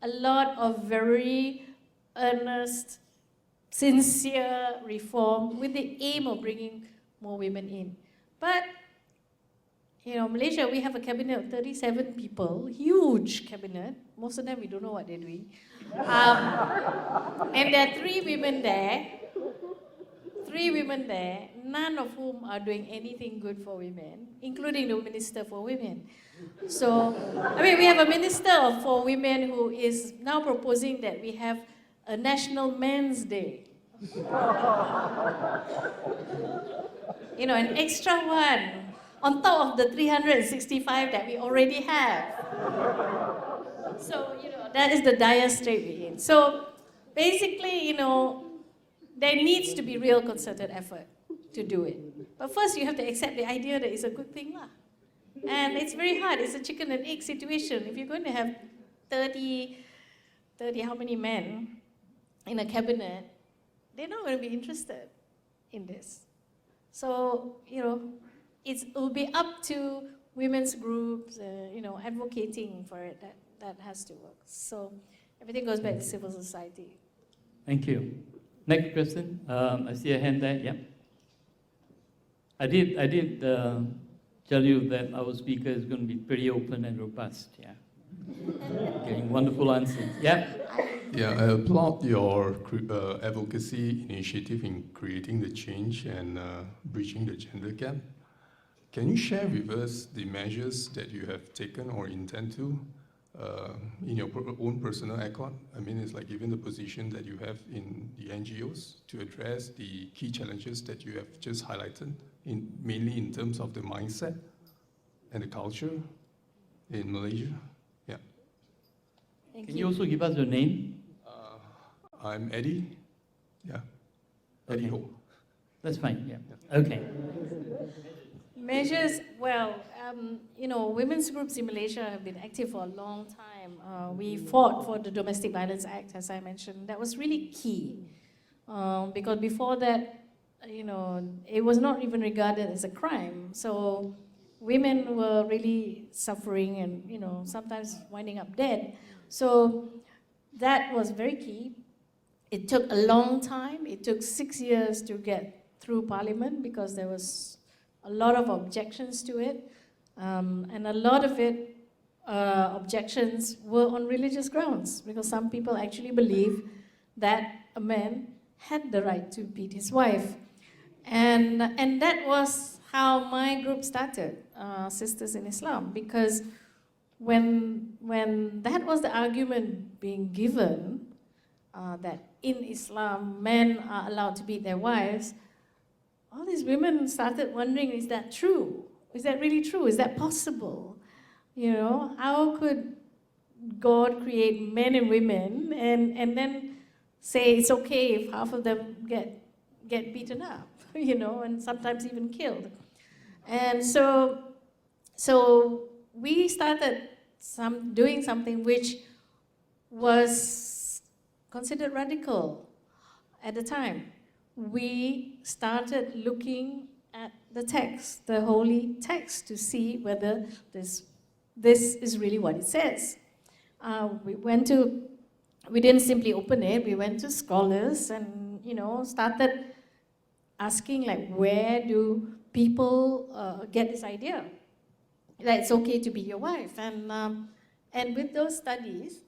A lot of very earnest, sincere reform with the aim of bringing more women in. But Malaysia, we have a cabinet of 37 people, huge cabinet. Most of them, we don't know what they're doing. And there are three women there, none of whom are doing anything good for women, including the Minister for Women. So, we have a Minister for Women who is now proposing that we have a National Men's Day. An extra one on top of the 365 that we already have. So, that is the dire strait we're in. So, basically, there needs to be real concerted effort to do it. But first, you have to accept the idea that it's a good thing. And it's very hard. It's a chicken and egg situation. If you're going to have 30 how many men in a cabinet, they're not going to be interested in this. So, it will be up to women's groups, advocating for it. That has to work. So everything goes back to civil society. Thank you. Next question. I see a hand there. Yeah. I did tell you that our speaker is going to be pretty open and robust. Yeah. Getting wonderful answers. Yeah. Yeah, I applaud your advocacy initiative in creating the change and bridging the gender gap. Can you share with us the measures that you have taken or intend to in your own personal accord? I mean, it's like given the position that you have in the NGOs to address the key challenges that you have just highlighted, mainly in terms of the mindset and the culture in Malaysia. Yeah. Can you also give us your name? I'm Eddie. Yeah. Eddie Ho. That's fine, yeah. Okay. Measures, well, women's groups in Malaysia have been active for a long time. We fought for the Domestic Violence Act, as I mentioned. That was really key. Because before that, it was not even regarded as a crime. So women were really suffering and, sometimes winding up dead. So that was very key. It took a long time. It took 6 years to get through Parliament because there was a lot of objections to it. And a lot of it, objections were on religious grounds because some people actually believe that a man had the right to beat his wife. And that was how my group started, Sisters in Islam, because when that was the argument being given, that in Islam men are allowed to beat their wives, all these women started wondering, is that true? Is that really true? Is that possible? How could God create men and women and then say it's okay if half of them get beaten up, and sometimes even killed? And so we started doing something which was considered radical at the time. We started looking at the text, the holy text, to see whether this is really what it says. We didn't simply open it, we went to scholars and, started asking, like, where do people get this idea that it's okay to be your wife? And with those studies,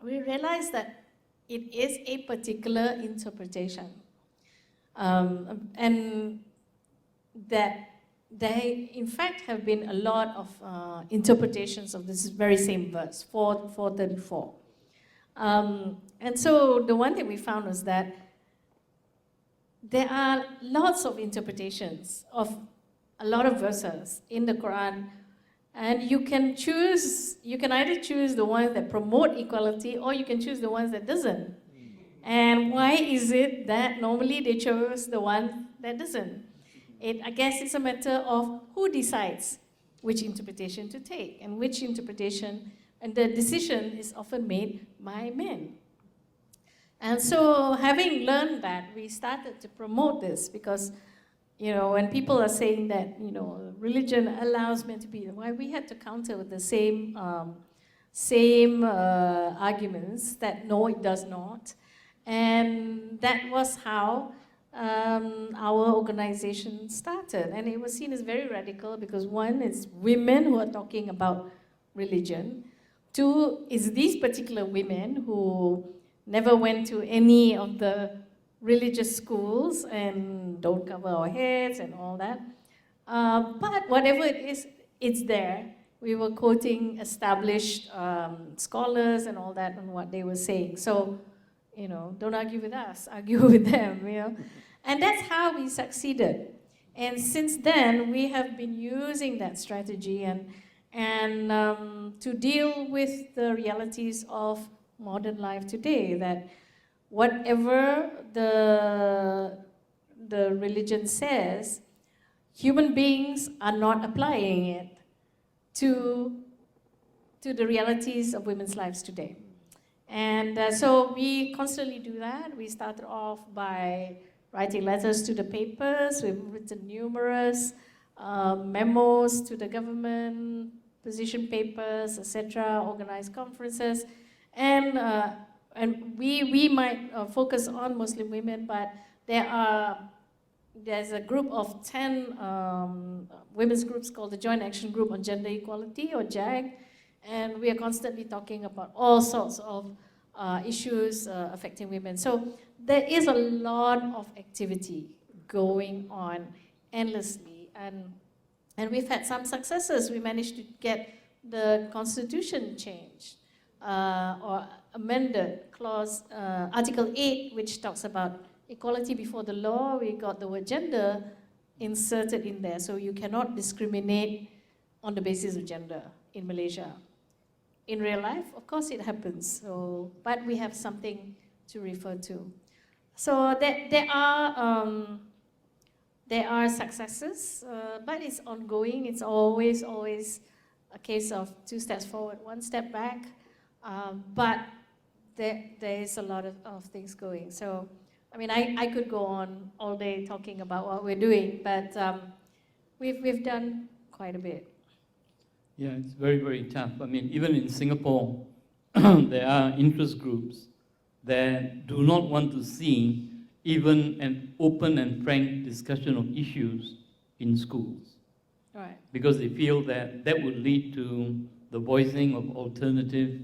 we realized that it is a particular interpretation. And that there, in fact, have been a lot of interpretations of this very same verse, 4:34. And so the one that we found was that there are lots of interpretations of a lot of verses in the Quran, and you can either choose the ones that promote equality or you can choose the ones that doesn't. And why is it that normally they chose the one that doesn't? I guess it's a matter of who decides which interpretation to take and which interpretation, and the decision is often made by men. And so having learned that, we started to promote this because, when people are saying that, religion allows men to be the wife, we had to counter with the same arguments that no, it does not. And that was how our organization started. And it was seen as very radical because one, it's women who are talking about religion. Two, is these particular women who never went to any of the religious schools and don't cover our heads and all that. But whatever it is, it's there. We were quoting established scholars and all that and what they were saying. So, don't argue with us, argue with them, And that's how we succeeded. And since then, we have been using that strategy and to deal with the realities of modern life today, that whatever the religion says, human beings are not applying it to the realities of women's lives today. And so we constantly do that. We started off by writing letters to the papers. We've written numerous memos to the government, position papers, etc., organized conferences. And we might focus on Muslim women, but there's a group of 10 women's groups called the Joint Action Group on Gender Equality, or JAG, And we are constantly talking about all sorts of issues affecting women. So there is a lot of activity going on endlessly. And we've had some successes. We managed to get the constitution changed or amended, Article 8, which talks about equality before the law. We got the word gender inserted in there, so you cannot discriminate on the basis of gender in Malaysia. In real life, of course it happens, but we have something to refer to. So there are successes, but it's ongoing. It's always a case of 2 steps forward, 1 step back, but there is a lot of things going. So, I mean, I could go on all day talking about what we're doing, but we've done quite a bit. Yeah, it's very, very tough. I mean, even in Singapore, there are interest groups that do not want to see even an open and frank discussion of issues in schools. Right. Because they feel that that would lead to the voicing of alternative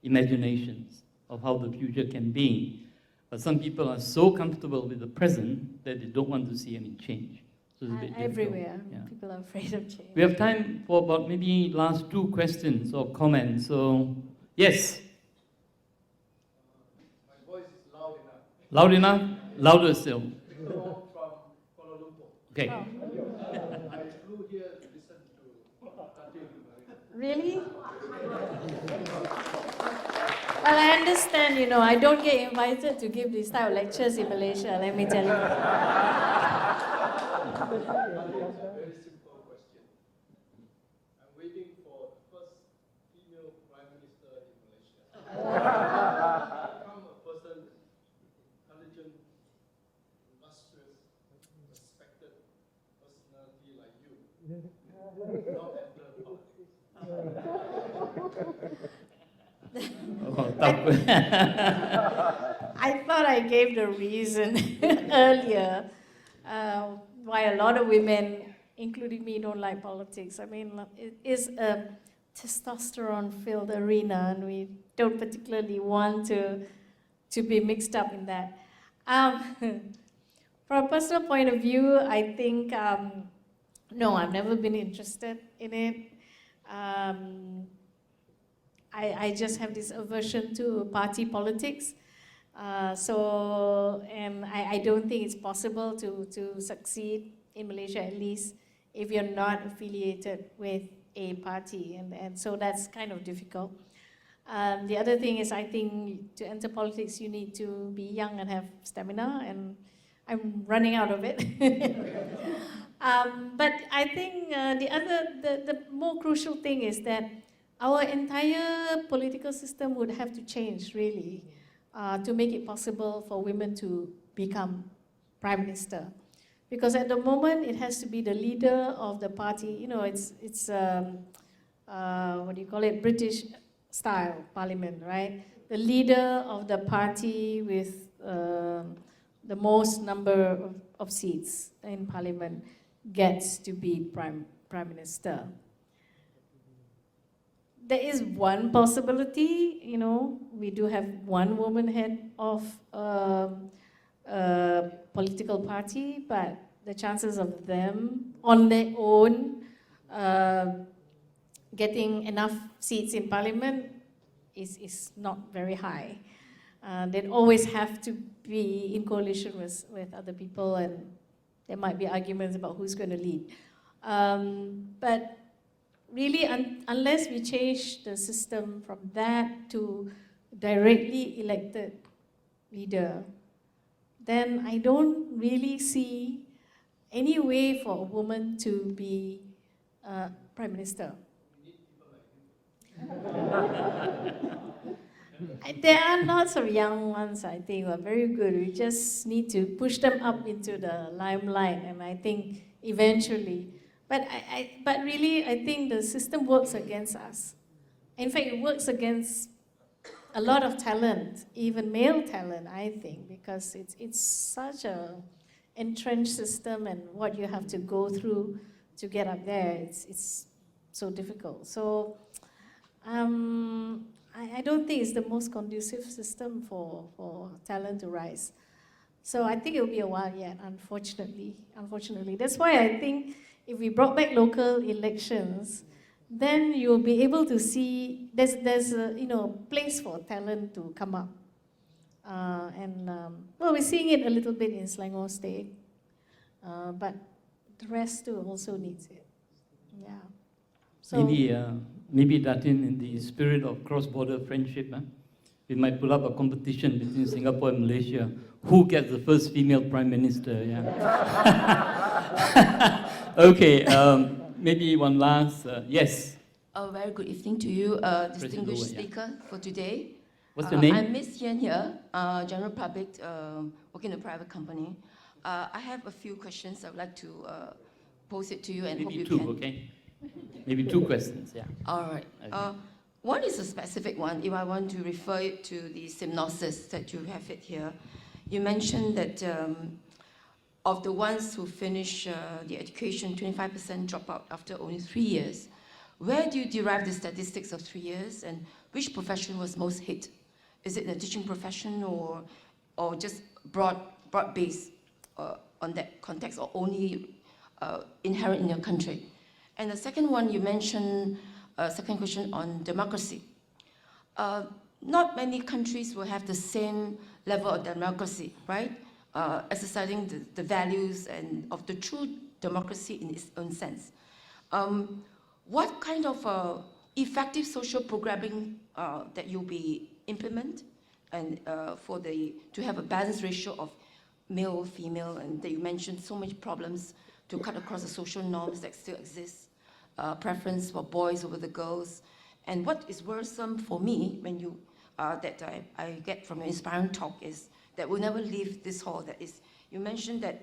imaginations of how the future can be. But some people are so comfortable with the present that they don't want to see any change. So it's a bit difficult. Everywhere, Yeah. people are afraid of change. We have time for about maybe last 2 questions or comments. So, yes. My voice is loud enough. Loud enough? Louder still. From Kuala Lumpur. Okay. I flew here to listen to Datin Marina. Really? Well, I understand, I don't get invited to give this type of lectures in Malaysia, let me tell you. Very simple question. I'm waiting for the first female Prime Minister in Malaysia. Become a person, intelligent, illustrious, respected personality like you. Not enter politics. I thought I gave the reason earlier why a lot of women, including me, don't like politics. I mean, it is a testosterone-filled arena, and we don't particularly want to be mixed up in that. From a personal point of view, I think, no, I've never been interested in it. I just have this aversion to party politics. And I don't think it's possible to succeed in Malaysia, at least if you're not affiliated with a party. And so that's kind of difficult. The other thing is, I think to enter politics, you need to be young and have stamina, and I'm running out of it. But I think the more crucial thing is that our entire political system would have to change, really, to make it possible for women to become prime minister. Because at the moment, it has to be the leader of the party. It's what do you call it, British style parliament, right? The leader of the party with the most number of seats in parliament gets to be prime minister. There is one possibility, we do have one woman head of a political party, but the chances of them on their own getting enough seats in parliament is not very high. They'd always have to be in coalition with other people, and there might be arguments about who's going to lead. But really, unless we change the system from that to directly elected leader, then I don't really see any way for a woman to be prime minister. There are lots of young ones, I think, who are very good. We just need to push them up into the limelight, and I think eventually. But really, I think the system works against us. In fact, it works against a lot of talent, even male talent, I think, because it's such a entrenched system, and what you have to go through to get up there, it's so difficult. So I don't think it's the most conducive system for talent to rise. So I think it will be a while yet, unfortunately. That's why I think if we brought back local elections, then you'll be able to see there's a place for talent to come up. Well, we're seeing it a little bit in Selangor State, but the rest too also needs it. Yeah. So Maybe Datin, in the spirit of cross-border friendship, we might put up a competition between Singapore and Malaysia. Who gets the first female prime minister? Yeah. Okay. Maybe one last. Yes. A very good evening to you, distinguished speaker for today. What's your name? I'm Miss Yen here, general public, working in a private company. I have a few questions I would like to pose it to you and Maybe hope you two, can. okay? Maybe two questions, yeah. All right. Okay. One is a specific one. If I want to refer it to the synopsis that you have it here, you mentioned that of the ones who finish the education, 25% drop out after only 3 years. Where do you derive the statistics of 3 years, and which profession was most hit? Is it the teaching profession or just broad-based on that context, or only inherent in your country? And the second one, you mentioned, second question on democracy. Not many countries will have the same level of democracy, right? Exercising the values and of the true democracy in its own sense. What kind of effective social programming that you'll be implement and to have a balanced ratio of male, female, and that you mentioned so many problems to cut across the social norms that still exist, preference for boys over the girls, and what is worrisome for me when you that I get from your inspiring talk is that we'll never leave this hall. That is, you mentioned that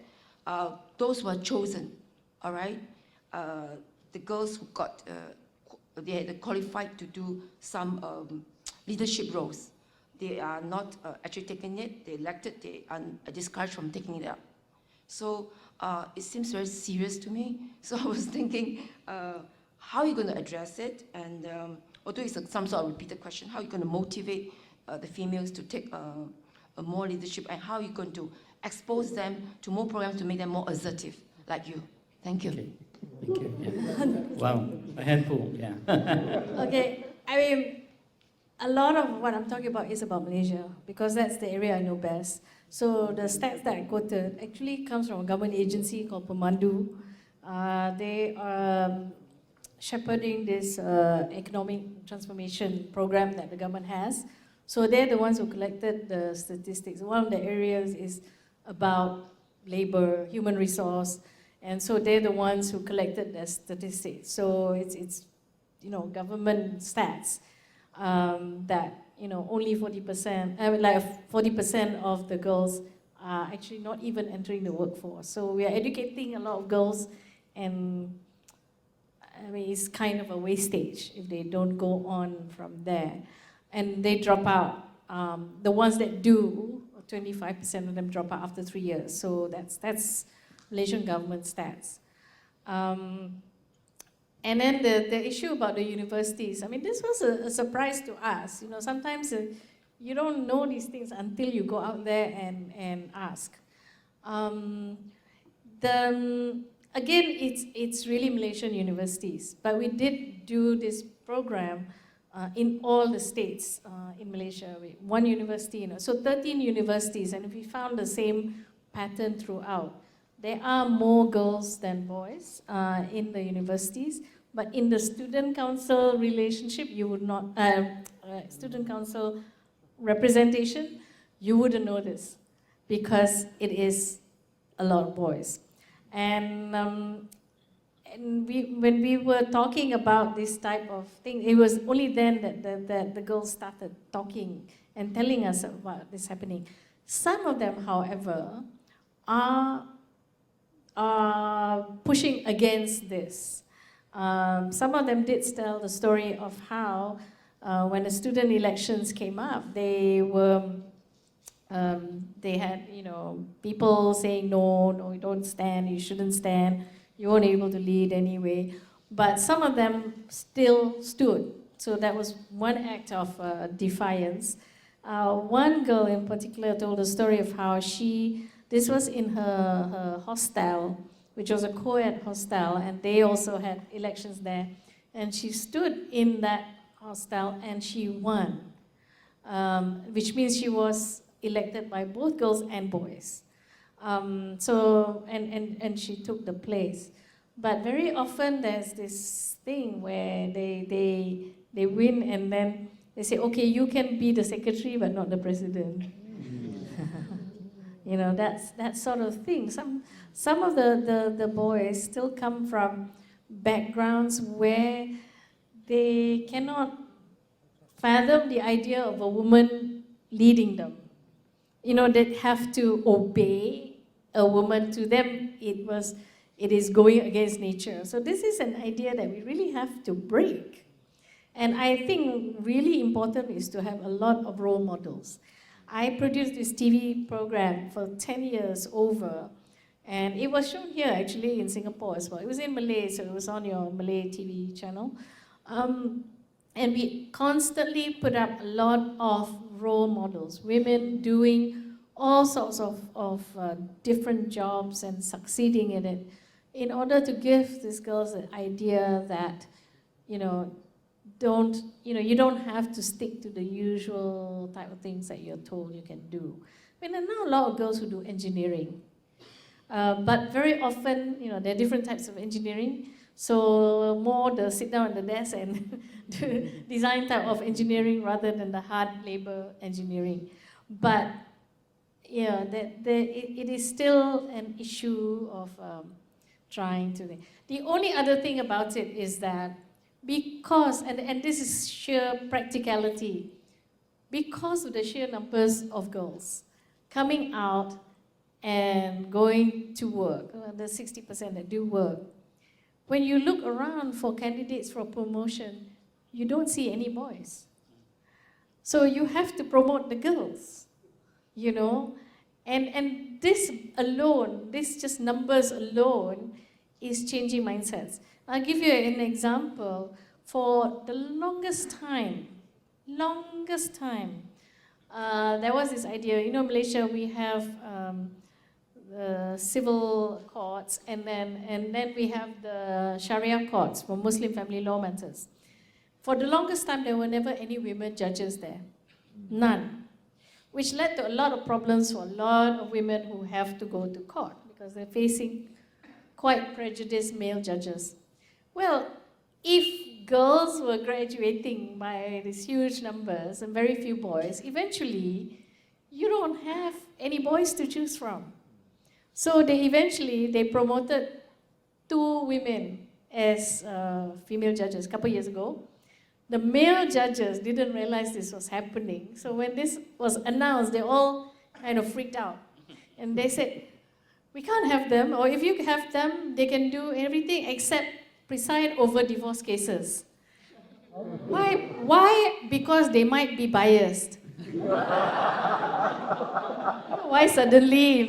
those who are chosen, all right, the girls who got they had qualified to do some leadership roles. They are not actually taking it. They elected. They are discouraged from taking it up. So it seems very serious to me. So I was thinking, how are you going to address it? And although it's some sort of repeated question, how are you going to motivate the females to take a more leadership, and how are you going to expose them to more programs to make them more assertive, like you? Thank you. Okay. Thank you. Yeah. Wow, a handful, yeah. okay, I mean, a lot of what I'm talking about is about Malaysia, because that's the area I know best. So the stats that I quoted actually comes from a government agency called Pemandu. They are shepherding this economic transformation program that the government has. So they're the ones who collected the statistics. One of the areas is about labor, human resource, and so they're the ones who collected the statistics. So it's government stats that only 40%, like 40% of the girls are actually not even entering the workforce. So we are educating a lot of girls, and I mean it's kind of a wastage if they don't go on from there, and they drop out. The ones that do, 25% of them drop out after 3 years. So that's Malaysian government stats. And then the issue about the universities, I mean, this was a surprise to us. Sometimes you don't know these things until you go out there and ask. Again, it's really Malaysian universities, but we did do this program in all the states in Malaysia, with one university, so 13 universities, and we found the same pattern throughout. There are more girls than boys in the universities, but in the student council relationship, you would not, student council representation, you wouldn't know this, because it is a lot of boys. And when we were talking about this type of thing, it was only then that the girls started talking and telling us about this happening. Some of them, however, are pushing against this. Some of them did tell the story of how when the student elections came up, they had people saying no, you don't stand, you shouldn't stand, you weren't able to lead anyway. But some of them still stood. So that was one act of defiance. One girl in particular told a story of how this was in her hostel, which was a co-ed hostel, and they also had elections there. And she stood in that hostel and she won, which means she was elected by both girls and boys. And she took the place. But very often there's this thing where they win and then they say, okay, you can be the secretary but not the president. You know, that sort of thing. Some of the boys still come from backgrounds where they cannot fathom the idea of a woman leading them. You know, they have to obey a woman. To them, it is going against nature. So this is an idea that we really have to break. And I think really important is to have a lot of role models. I produced this TV program for 10 years over, and it was shown here actually in Singapore as well. It was in Malay, so it was on your Malay TV channel. And we constantly put up a lot of role models, women doing all sorts of different jobs and succeeding in it, in order to give these girls the idea that, you don't have to stick to the usual type of things that you're told you can do. I mean, there are now a lot of girls who do engineering, but very often, there are different types of engineering. So more the sit down at the desk and do design type of engineering rather than the hard labor engineering. But it is still an issue of trying to. The only other thing about it is that because, and this is sheer practicality, because of the sheer numbers of girls coming out and going to work, the 60% that do work, when you look around for candidates for promotion, you don't see any boys. So you have to promote the girls, and this alone, this just numbers alone, is changing mindsets. I'll give you an example. For the longest time, there was this idea, Malaysia, we have the civil courts, and then we have the Sharia courts for Muslim family law matters. For the longest time, there were never any women judges there. None. Which led to a lot of problems for a lot of women who have to go to court because they're facing quite prejudiced male judges. Well, if girls were graduating by these huge numbers and very few boys, eventually you don't have any boys to choose from. So they promoted 2 women as female judges a couple years ago. The male judges didn't realize this was happening. So when this was announced, they all kind of freaked out. And they said, we can't have them, or if you have them, they can do everything except preside over divorce cases. Why? Because they might be biased. Why suddenly,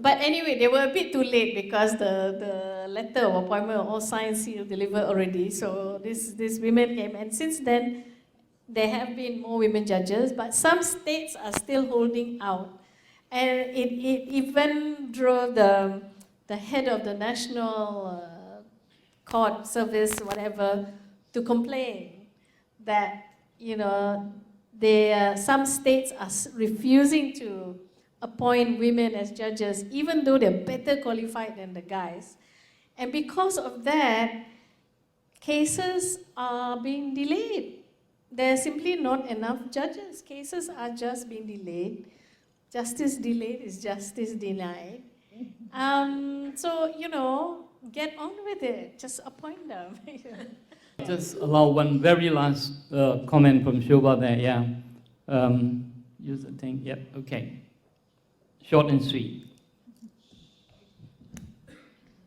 But anyway, they were a bit too late because the letter of appointment, all signed, sealed, delivered already. So these women came, and since then, there have been more women judges, but some states are still holding out. And it even drove the head of the National Court Service, whatever, to complain that, some states are refusing to appoint women as judges, even though they're better qualified than the guys. And because of that, cases are being delayed. There are simply not enough judges. Cases are just being delayed. Justice delayed is justice denied. So, get on with it. Just appoint them. Just allow one very last comment from Shobha there, yeah. Use the thing, yep, okay. Short and sweet.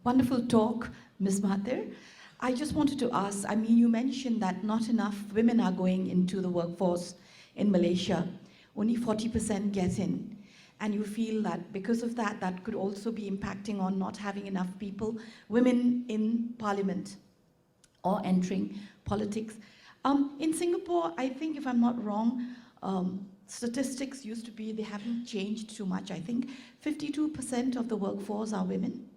Wonderful talk, Ms. Mahathir. I just wanted to ask, you mentioned that not enough women are going into the workforce in Malaysia. Only 40% get in. And you feel that because of that, that could also be impacting on not having enough women in parliament. or entering politics. In Singapore, I think, if I'm not wrong, statistics used to be, they haven't changed too much. I think 52% of the workforce are women.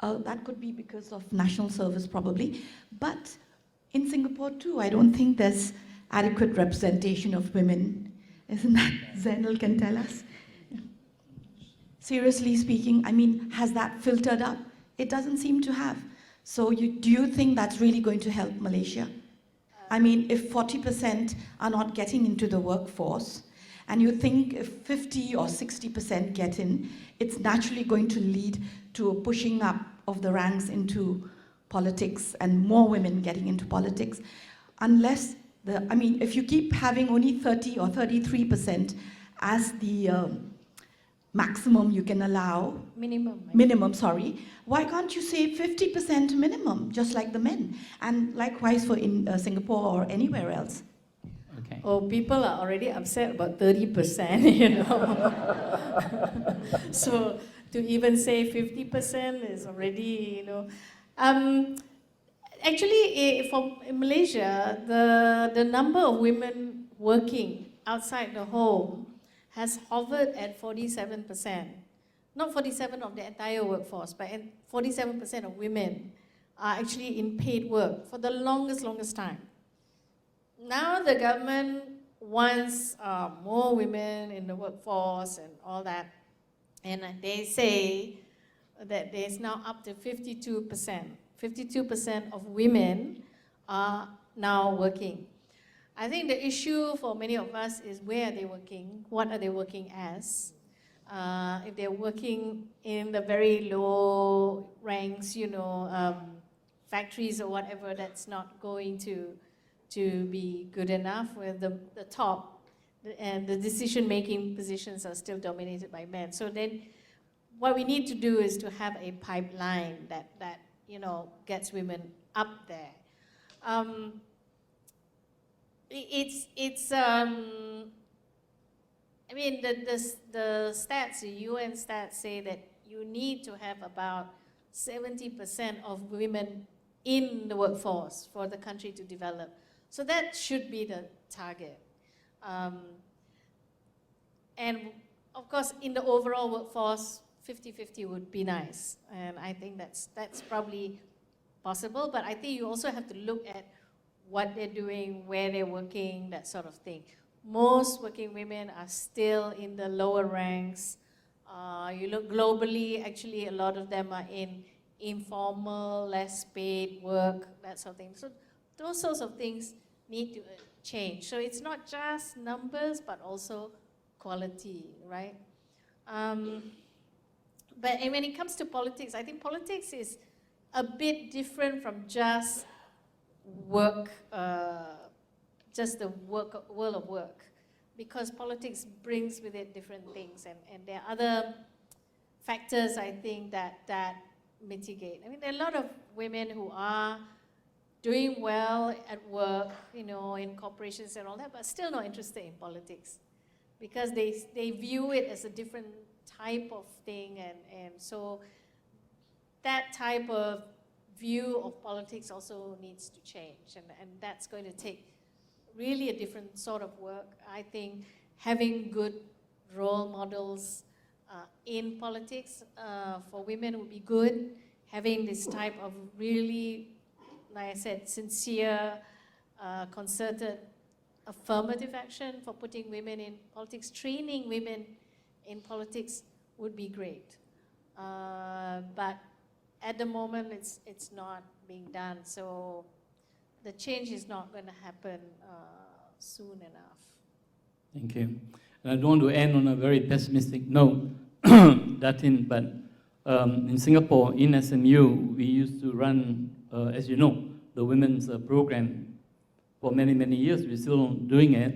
That could be because of national service probably. But in Singapore too, I don't think there's adequate representation of women. Isn't that Zainal can tell us? Seriously speaking, I mean, has that filtered up? It doesn't seem to have. So do you think that's really going to help Malaysia? I mean, if 40% are not getting into the workforce, and you think if 50 or 60% get in, it's naturally going to lead to a pushing up of the ranks into politics and more women getting into politics. Unless, if you keep having only 30 or 33% as the maximum you can allow, minimum, sorry, why can't you say 50% minimum, just like the men? And likewise for in Singapore or anywhere else. Okay. Oh, people are already upset about 30%, you know. So to even say 50% is already, you know. Actually, in Malaysia, the number of women working outside the home has hovered at 47%. Not 47% of the entire workforce, but 47% of women are actually in paid work for the longest time. Now the government wants more women in the workforce and all that, and they say that there's now up to 52%. 52% of women are now working. I think the issue for many of us is where are they working, what are they working as. If they're working in the very low ranks, you know, factories or whatever, that's not going to be good enough. With the top and the decision-making positions are still dominated by men. So then what we need to do is to have a pipeline that you know, gets women up there. I mean, the stats, the UN stats say that you need to have about 70% of women in the workforce for the country to develop. So that should be the target. And of course, in the overall workforce, 50-50 would be nice. And I think that's probably possible, but I think you also have to look at what they're doing, where they're working, that sort of thing. Most working women are still in the lower ranks. You look globally, actually a lot of them are in informal, less paid work, that sort of thing. So those sorts of things need to change. So it's not just numbers, but also quality, right? But when it comes to politics, I think politics is a bit different from just work, just the world of work, because politics brings with it different things, and there are other factors, I think, that mitigate. I mean, there are a lot of women who are doing well at work, you know, in corporations and all that, but still not interested in politics, because they view it as a different type of thing, and so that type of view of politics also needs to change, and that's going to take really a different sort of work. I think having good role models in politics for women would be good. Having this type of really, like I said, sincere, concerted, affirmative action for putting women in politics, training women in politics would be great. But at the moment, it's not being done. So the change is not going to happen soon enough. Thank you. And I don't want to end on a very pessimistic note, Datin, but in Singapore, in SMU, we used to run, as you know, the women's program for many, many years. We're still doing it.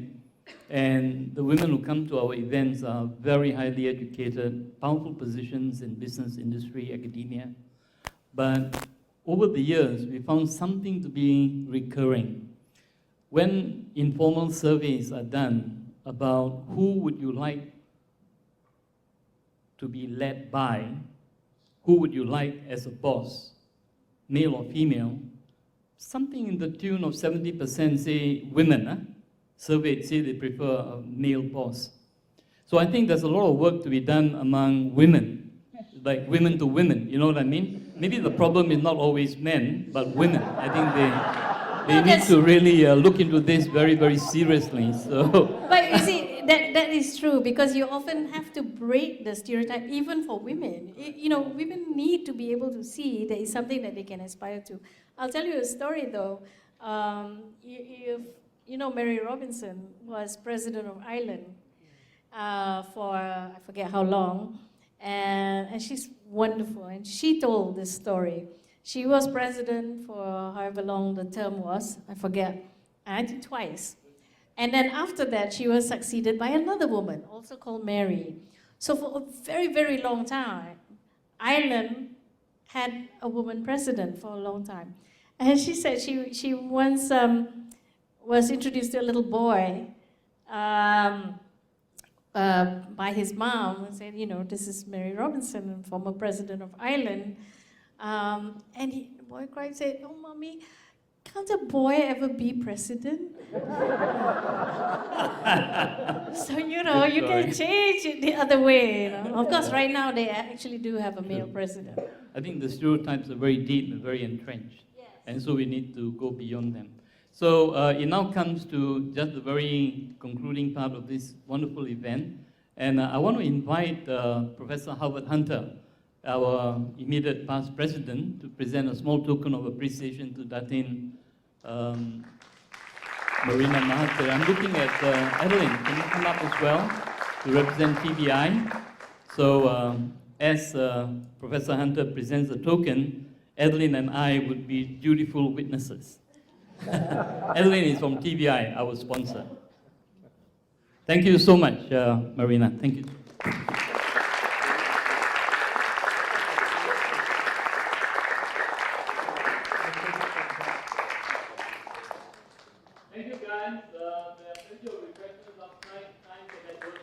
And the women who come to our events are very highly educated, powerful positions in business, industry, academia. But over the years, we found something to be recurring. When informal surveys are done about who would you like to be led by, who would you like as a boss, male or female, something in the tune of 70% say women, surveyed say they prefer a male boss. So I think there's a lot of work to be done among women, like women to women, you know what I mean? Maybe the problem is not always men, but women. I think they need to really look into this very, very seriously. So. But you see, that is true, because you often have to break the stereotype, even for women. You know, women need to be able to see that it's something that they can aspire to. I'll tell you a story, though. You know, Mary Robinson was president of Ireland for I forget how long, and she's wonderful. And she told this story. She was president for however long the term was, I forget, I think twice. And then after that, she was succeeded by another woman, also called Mary. So for a very, very long time, Ireland had a woman president for a long time. And she said she once was introduced to a little boy by his mom and said, you know, this is Mary Robinson, former president of Ireland. And the boy cried and said, oh, mommy, can't a boy ever be president? So, you know, you can change it the other way. You know? Of course, right now they actually do have a male president. I think the stereotypes are very deep and very entrenched. Yes. And so we need to go beyond them. So it now comes to just the very concluding part of this wonderful event. And I want to invite Professor Howard Hunter, our immediate past president, to present a small token of appreciation to Datin Marina Mahathir. I'm looking at Adeline. Can you come up as well to represent TBI? So as Professor Hunter presents the token, Adeline and I would be dutiful witnesses. Adeline is from TBI, our sponsor. Thank you so much, Marina. Thank you. Thank you, guys. There are plenty of refreshments outside. Time to get going.